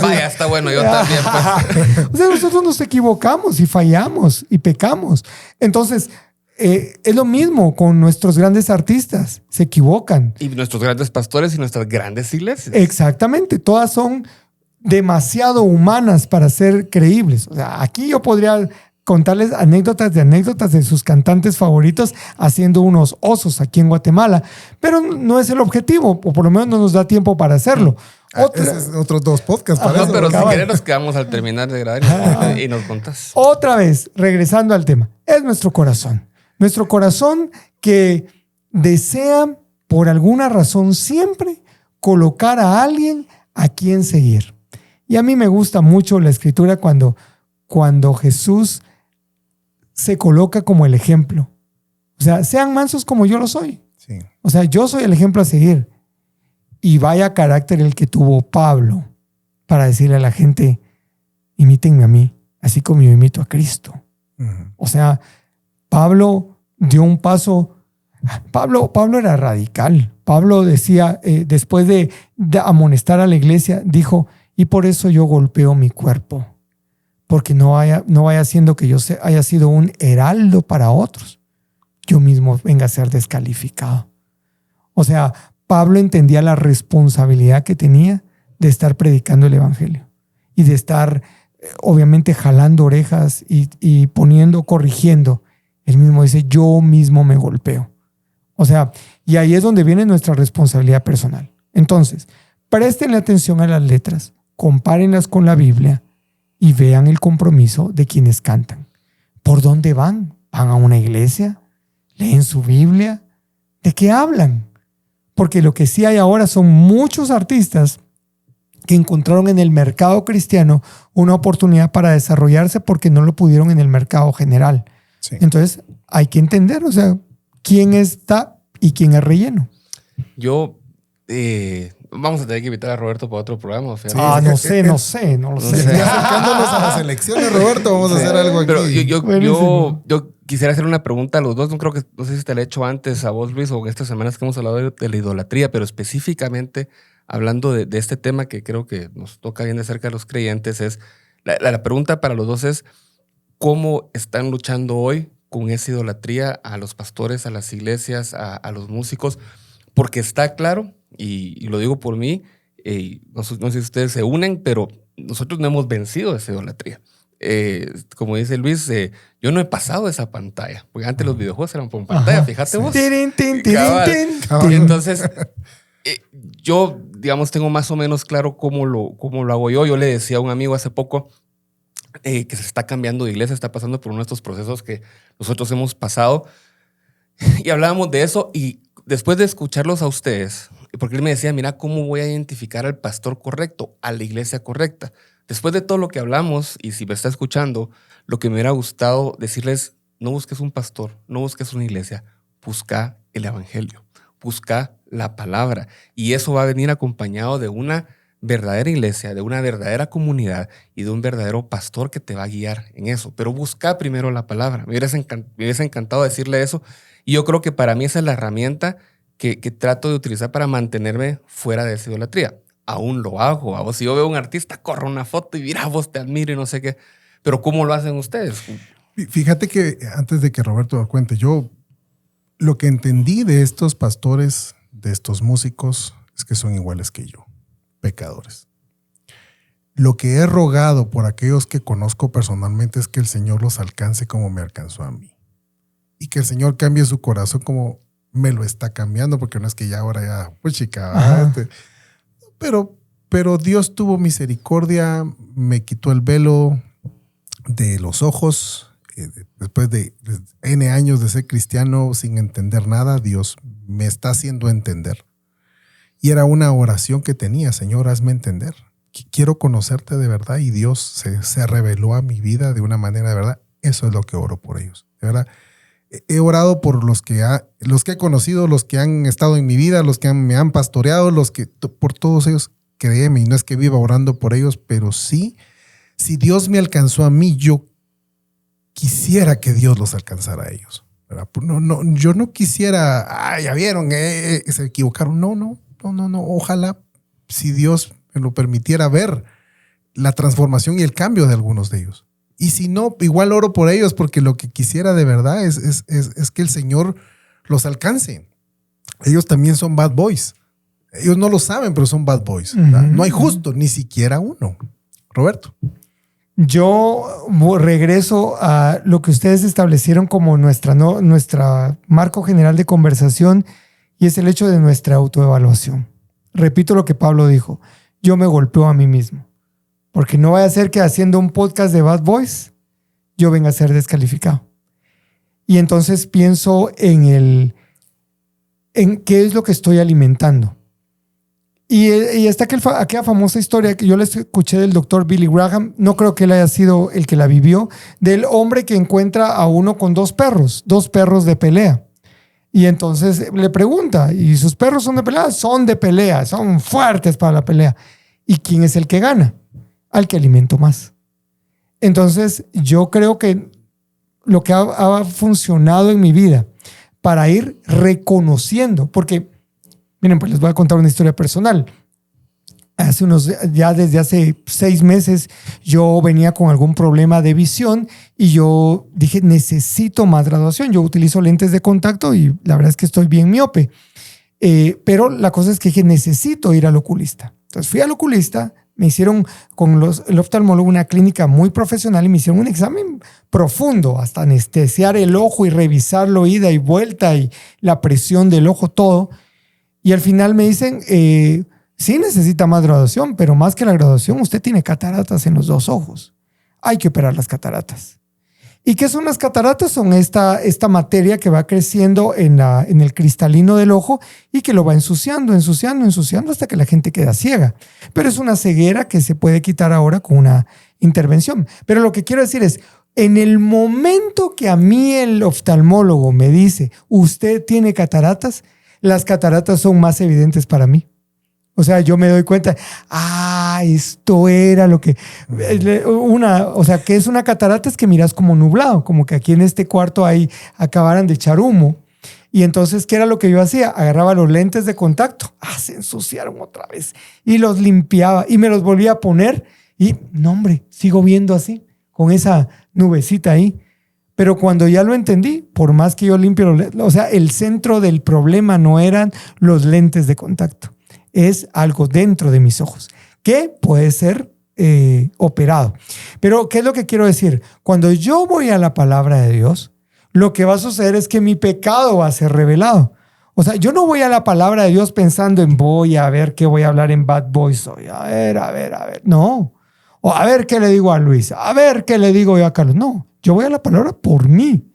Vaya, está bueno, yo también. Pues. O sea, nosotros nos equivocamos y fallamos y pecamos. Entonces, es lo mismo con nuestros grandes artistas. Se equivocan. Y nuestros grandes pastores y nuestras grandes iglesias. Exactamente. Todas son demasiado humanas para ser creíbles. O sea, aquí yo podría contarles anécdotas de sus cantantes favoritos haciendo unos osos aquí en Guatemala, pero no es el objetivo, o por lo menos no nos da tiempo para hacerlo. Otros 2 podcasts para eso. Pero si querés nos quedamos al terminar de grabar y nos contás. Otra vez, regresando al tema, es nuestro corazón. Nuestro corazón que desea, por alguna razón, siempre colocar a alguien a quien seguir. Y a mí me gusta mucho la escritura cuando Jesús se coloca como el ejemplo. O sea, sean mansos como yo lo soy. Sí. O sea, yo soy el ejemplo a seguir. Y vaya carácter el que tuvo Pablo para decirle a la gente, imítenme a mí, así como yo imito a Cristo. Uh-huh. O sea, Pablo dio un paso. Pablo era radical. Pablo decía, después de amonestar a la iglesia, dijo, y por eso yo golpeo mi cuerpo, porque no vaya siendo que yo haya sido un heraldo para otros, yo mismo venga a ser descalificado. O sea, Pablo entendía la responsabilidad que tenía de estar predicando el evangelio y de estar obviamente jalando orejas y poniendo, corrigiendo. Él mismo dice, yo mismo me golpeo. O sea, y ahí es donde viene nuestra responsabilidad personal. Entonces, presten atención a las letras, compárenlas con la Biblia y vean el compromiso de quienes cantan. ¿Por dónde van? ¿Van a una iglesia? ¿Leen su Biblia? ¿De qué hablan? Porque lo que sí hay ahora son muchos artistas que encontraron en el mercado cristiano una oportunidad para desarrollarse porque no lo pudieron en el mercado general. Sí. Entonces, hay que entender, o sea, quién está y quién es relleno. Yo, vamos a tener que invitar a Roberto para otro programa. Sí, No lo sé. Y acercándonos a las elecciones, Roberto, vamos a hacer algo aquí. Pero yo quisiera hacer una pregunta a los dos. No sé si te la he hecho antes a vos, Luis, o en estas semanas que hemos hablado de la idolatría, pero específicamente hablando de este tema que creo que nos toca bien de cerca a los creyentes, es la pregunta para los dos es ¿cómo están luchando hoy con esa idolatría a los pastores, a las iglesias, a los músicos? Porque está claro, y lo digo por mí, no sé si ustedes se unen, pero nosotros no hemos vencido esa idolatría. Como dice Luis, yo no he pasado esa pantalla, porque antes los videojuegos eran por pantalla, Ajá, fíjate sí. vos. Cabal. Entonces, yo, digamos, tengo más o menos claro cómo lo hago yo. Yo le decía a un amigo hace poco que se está cambiando de iglesia, está pasando por uno de estos procesos que nosotros hemos pasado. Y hablábamos de eso y después de escucharlos a ustedes, porque él me decía, mira, ¿cómo voy a identificar al pastor correcto, a la iglesia correcta? Después de todo lo que hablamos, y si me está escuchando, lo que me hubiera gustado decirles, no busques un pastor, no busques una iglesia, busca el evangelio, busca la palabra. Y eso va a venir acompañado de una verdadera iglesia, de una verdadera comunidad y de un verdadero pastor que te va a guiar en eso. Pero busca primero la palabra. Me hubiese encantado decirle eso. Y yo creo que para mí esa es la herramienta que trato de utilizar para mantenerme fuera de esa idolatría. Aún lo hago. O si yo veo a un artista, corro una foto y mira, vos te admiro y no sé qué. Pero ¿cómo lo hacen ustedes? Fíjate que antes de que Roberto lo cuente, yo lo que entendí de estos pastores, de estos músicos, es que son iguales que yo, pecadores. Lo que he rogado por aquellos que conozco personalmente es que el Señor los alcance como me alcanzó a mí. Y que el Señor cambie su corazón como me lo está cambiando, porque no es que ya ahora ya, pues chica, pero Dios tuvo misericordia, me quitó el velo de los ojos. Después de N años de ser cristiano sin entender nada, Dios me está haciendo entender. Y era una oración que tenía, Señor, hazme entender. Quiero conocerte de verdad, y Dios se reveló a mi vida de una manera de verdad. Eso es lo que oro por ellos. De verdad, he orado por los que he conocido, los que han estado en mi vida, los que me han pastoreado, por todos ellos, créeme, y no es que viva orando por ellos, pero sí, si Dios me alcanzó a mí, yo quisiera que Dios los alcanzara a ellos. ¿Verdad? No, yo no quisiera, ya vieron, se equivocaron. No. Ojalá, si Dios me lo permitiera, ver la transformación y el cambio de algunos de ellos. Y si no, igual oro por ellos, porque lo que quisiera de verdad es que el Señor los alcance. Ellos también son bad boys. Ellos no lo saben, pero son bad boys. No hay justo, ni siquiera uno. Roberto. Yo regreso a lo que ustedes establecieron como nuestra marco general de conversación, y es el hecho de nuestra autoevaluación. Repito lo que Pablo dijo, yo me golpeo a mí mismo, porque no vaya a ser que haciendo un podcast de Bad Boys yo venga a ser descalificado. Y entonces pienso en qué es lo que estoy alimentando. Y está aquella famosa historia que yo les escuché del doctor Billy Graham, no creo que él haya sido el que la vivió, del hombre que encuentra a uno con dos perros de pelea. Y entonces le pregunta, ¿y sus perros son de pelea? Son de pelea, son fuertes para la pelea. ¿Y quién es el que gana? Al que alimento más. Entonces yo creo que lo que ha funcionado en mi vida para ir reconociendo, porque miren, pues les voy a contar una historia personal. Desde hace 6 meses yo venía con algún problema de visión y yo dije, necesito más graduación. Yo utilizo lentes de contacto y la verdad es que estoy bien miope. Pero la cosa es que dije, necesito ir al oculista. Entonces fui al oculista, me hicieron con el oftalmólogo una clínica muy profesional y me hicieron un examen profundo, hasta anestesiar el ojo y revisarlo ida y vuelta y la presión del ojo, todo. Y al final me dicen, sí necesita más graduación, pero más que la graduación, usted tiene cataratas en los 2 ojos. Hay que operar las cataratas. ¿Y qué son las cataratas? Son esta materia que va creciendo en el cristalino del ojo y que lo va ensuciando hasta que la gente queda ciega. Pero es una ceguera que se puede quitar ahora con una intervención. Pero lo que quiero decir es, en el momento que a mí el oftalmólogo me dice, usted tiene cataratas, las cataratas son más evidentes para mí. O sea, yo me doy cuenta, esto era lo que... ¿qué es una catarata? Es que miras como nublado, como que aquí en este cuarto ahí acabaran de echar humo. Y entonces, ¿qué era lo que yo hacía? Agarraba los lentes de contacto. Se ensuciaron otra vez. Y los limpiaba y me los volvía a poner. Y, no hombre, sigo viendo así, con esa nubecita ahí. Pero cuando ya lo entendí, por más que yo limpie los lentes, o sea, el centro del problema no eran los lentes de contacto. Es algo dentro de mis ojos que puede ser operado. Pero, ¿qué es lo que quiero decir? Cuando yo voy a la palabra de Dios, lo que va a suceder es que mi pecado va a ser revelado. O sea, yo no voy a la palabra de Dios pensando en voy a ver qué voy a hablar en Bad Boys hoy. A ver. No. O a ver qué le digo a Luis. A ver qué le digo yo a Carlos. No. Yo voy a la palabra por mí.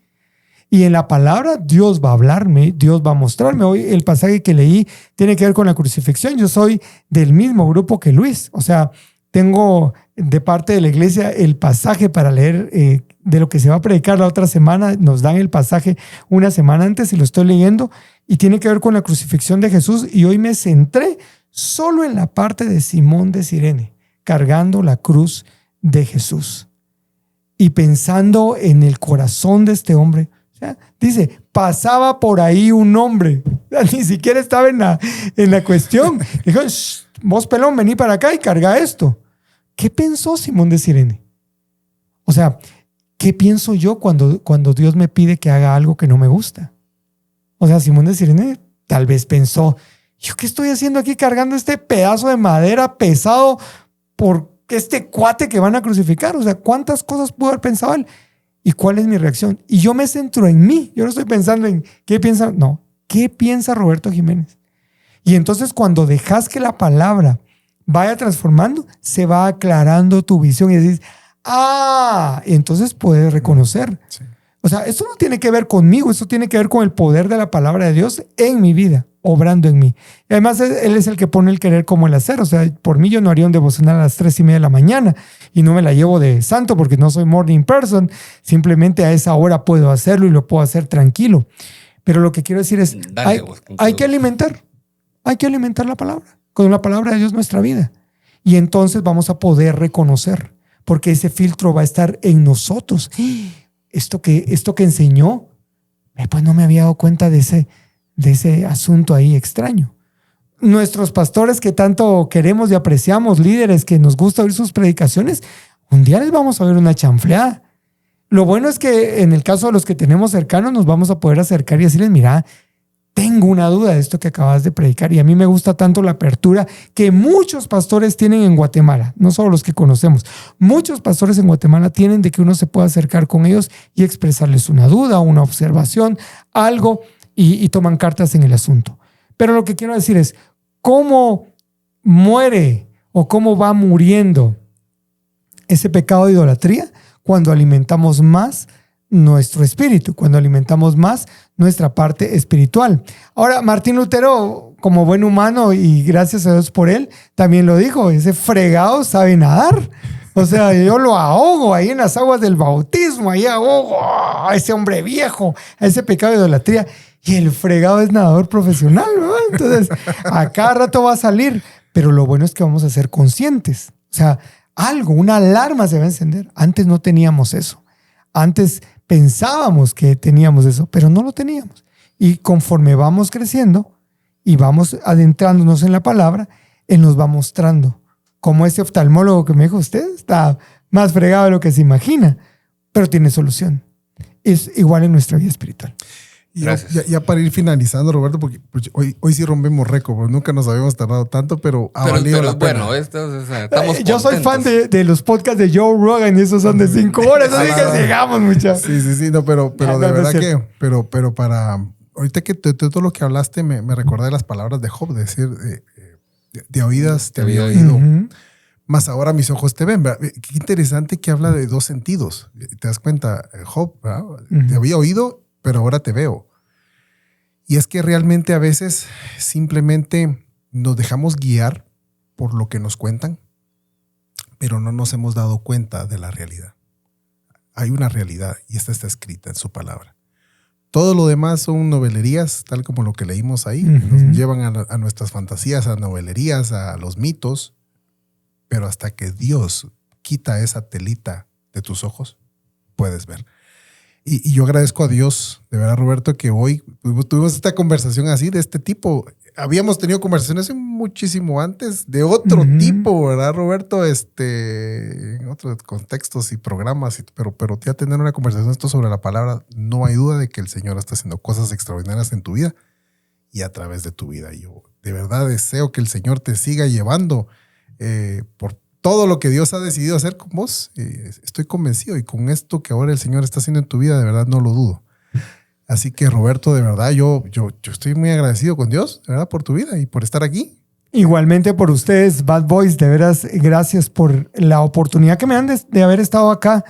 Y en la palabra Dios va a hablarme, Dios va a mostrarme. Hoy el pasaje que leí tiene que ver con la crucifixión. Yo soy del mismo grupo que Luis. O sea, tengo de parte de la iglesia el pasaje para leer de lo que se va a predicar la otra semana. Nos dan el pasaje una semana antes y lo estoy leyendo. Y tiene que ver con la crucifixión de Jesús. Y hoy me centré solo en la parte de Simón de Cirene, cargando la cruz de Jesús. Y pensando en el corazón de este hombre. O sea, dice, pasaba por ahí un hombre. Ni siquiera estaba en la cuestión. Dijo, vos pelón, vení para acá y carga esto. ¿Qué pensó Simón de Cirene? O sea, ¿qué pienso yo cuando Dios me pide que haga algo que no me gusta? O sea, Simón de Cirene tal vez pensó, ¿yo qué estoy haciendo aquí cargando este pedazo de madera pesado por este cuate que van a crucificar? O sea, ¿cuántas cosas pudo haber pensado él? ¿Y cuál es mi reacción? Y yo me centro en mí. Yo no estoy pensando en qué piensa. No, ¿qué piensa Roberto Jiménez? Y entonces cuando dejas que la palabra vaya transformando, se va aclarando tu visión y decís, y entonces puedes reconocer. Sí. O sea, esto no tiene que ver conmigo, esto tiene que ver con el poder de la palabra de Dios en mi vida, obrando en mí. Y además, Él es el que pone el querer como el hacer. O sea, por mí yo no haría un devocional a las 3:30 de la mañana y no me la llevo de santo porque no soy morning person. Simplemente a esa hora puedo hacerlo y lo puedo hacer tranquilo. Pero lo que quiero decir es, hay que alimentar la palabra. Con la palabra de Dios nuestra vida. Y entonces vamos a poder reconocer, porque ese filtro va a estar en nosotros. Esto que enseñó, pues no me había dado cuenta de ese asunto ahí extraño. Nuestros pastores que tanto queremos y apreciamos, líderes que nos gusta oír sus predicaciones, un día les vamos a ver una chanfleada. Lo bueno es que en el caso de los que tenemos cercanos nos vamos a poder acercar y decirles, mira, tengo una duda de esto que acabas de predicar. Y a mí me gusta tanto la apertura que muchos pastores tienen en Guatemala, no solo los que conocemos. Muchos pastores en Guatemala tienen de que uno se pueda acercar con ellos y expresarles una duda, una observación, algo, y toman cartas en el asunto. Pero lo que quiero decir es, ¿cómo muere o cómo va muriendo ese pecado de idolatría? Cuando alimentamos más nuestro espíritu, cuando alimentamos más nuestra parte espiritual. Ahora, Martín Lutero, como buen humano, y gracias a Dios por él, también lo dijo, ese fregado sabe nadar. O sea, yo lo ahogo ahí en las aguas del bautismo, ahí ahogo a ese hombre viejo, a ese pecado de idolatría. Y el fregado es nadador profesional, ¿no? Entonces, a cada rato va a salir. Pero lo bueno es que vamos a ser conscientes. O sea, una alarma se va a encender. Antes no teníamos eso. Antes pensábamos que teníamos eso, pero no lo teníamos. Y conforme vamos creciendo y vamos adentrándonos en la palabra, Él nos va mostrando. Como ese oftalmólogo que me dijo, usted está más fregado de lo que se imagina, pero tiene solución. Es igual en nuestra vida espiritual. Ya para ir finalizando, Roberto, porque pues, hoy sí rompemos récord, porque nunca nos habíamos tardado tanto, pero ha valido la pena. Bueno, estamos yo soy fan de los podcasts de Joe Rogan y esos son de 5 horas, así que sigamos, muchachos. Sí, no, pero de verdad que, pero para, ahorita que todo lo que hablaste me recordé las palabras de Job, decir, de oídas te había oído. Más ahora mis ojos te ven. ¿Verdad? Qué interesante que habla de 2 sentidos. ¿Te das cuenta, Job? Te había oído, pero ahora te veo. Y es que realmente a veces simplemente nos dejamos guiar por lo que nos cuentan, pero no nos hemos dado cuenta de la realidad. Hay una realidad y esta está escrita en su palabra. Todo lo demás son novelerías, tal como lo que leímos ahí. Nos llevan a nuestras fantasías, a novelerías, a los mitos, pero hasta que Dios quita esa telita de tus ojos, puedes ver. Y yo agradezco a Dios, de verdad, Roberto, que hoy tuvimos esta conversación así, de este tipo. Habíamos tenido conversaciones muchísimo antes de otro tipo, ¿verdad, Roberto? En otros contextos y programas, pero ya tener una conversación esto sobre la palabra, no hay duda de que el Señor está haciendo cosas extraordinarias en tu vida y a través de tu vida. Yo de verdad deseo que el Señor te siga llevando por todo lo que Dios ha decidido hacer con vos. Estoy convencido y con esto que ahora el Señor está haciendo en tu vida, de verdad no lo dudo. Así que Roberto, de verdad, yo estoy muy agradecido con Dios, de verdad, por tu vida y por estar aquí. Igualmente por ustedes, Bad Boys, de veras, gracias por la oportunidad que me dan de haber estado acá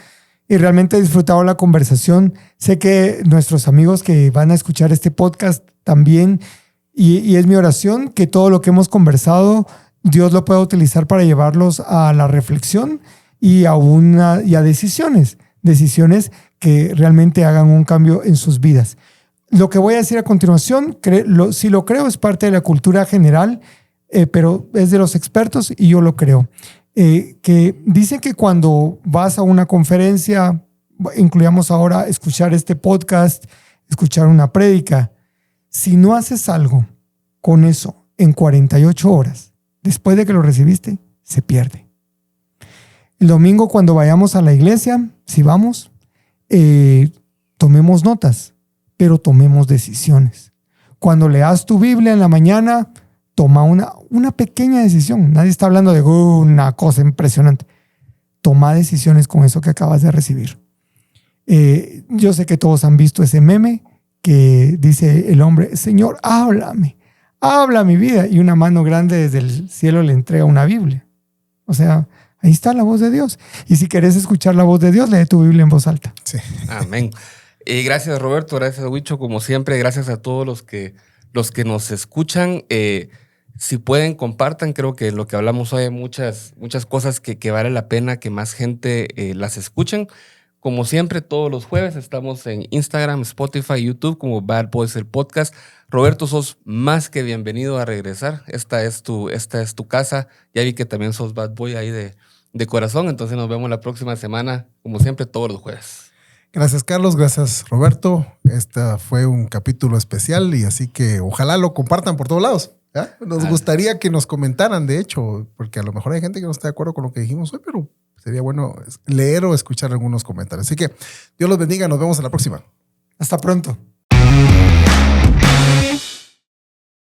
y realmente he disfrutado la conversación. Sé que nuestros amigos que van a escuchar este podcast también, y es mi oración que todo lo que hemos conversado Dios lo pueda utilizar para llevarlos a la reflexión y a decisiones que realmente hagan un cambio en sus vidas. Lo que voy a decir a continuación, si lo creo, es parte de la cultura general, pero es de los expertos y yo lo creo. Que dicen que cuando vas a una conferencia, incluyamos ahora escuchar este podcast, escuchar una prédica, si no haces algo con eso en 48 horas, después de que lo recibiste, se pierde. El domingo cuando vayamos a la iglesia, si vamos, tomemos notas, pero tomemos decisiones. Cuando leas tu Biblia en la mañana, toma una pequeña decisión. Nadie está hablando de una cosa impresionante. Toma decisiones con eso que acabas de recibir. Yo sé que todos han visto ese meme que dice el hombre, Señor, háblame. Habla mi vida, y una mano grande desde el cielo le entrega una Biblia. O sea, ahí está la voz de Dios. Y si querés escuchar la voz de Dios, lee tu Biblia en voz alta. Sí. Amén. Gracias, Roberto. Gracias, Huicho. Como siempre, gracias a todos los que nos escuchan. Si pueden, compartan. Creo que lo que hablamos hoy hay muchas cosas que vale la pena que más gente las escuchen. Como siempre, todos los jueves estamos en Instagram, Spotify, YouTube como Bad Boys el podcast. Roberto, sos más que bienvenido a regresar. Esta es tu casa. Ya vi que también sos Bad Boy ahí de corazón. Entonces nos vemos la próxima semana, como siempre, todos los jueves. Gracias, Carlos. Gracias, Roberto. Este fue un capítulo especial y así que ojalá lo compartan por todos lados. Nos gustaría que nos comentaran, de hecho, porque a lo mejor hay gente que no está de acuerdo con lo que dijimos hoy, pero sería bueno leer o escuchar algunos comentarios. Así que Dios los bendiga. Nos vemos en la próxima. Hasta pronto.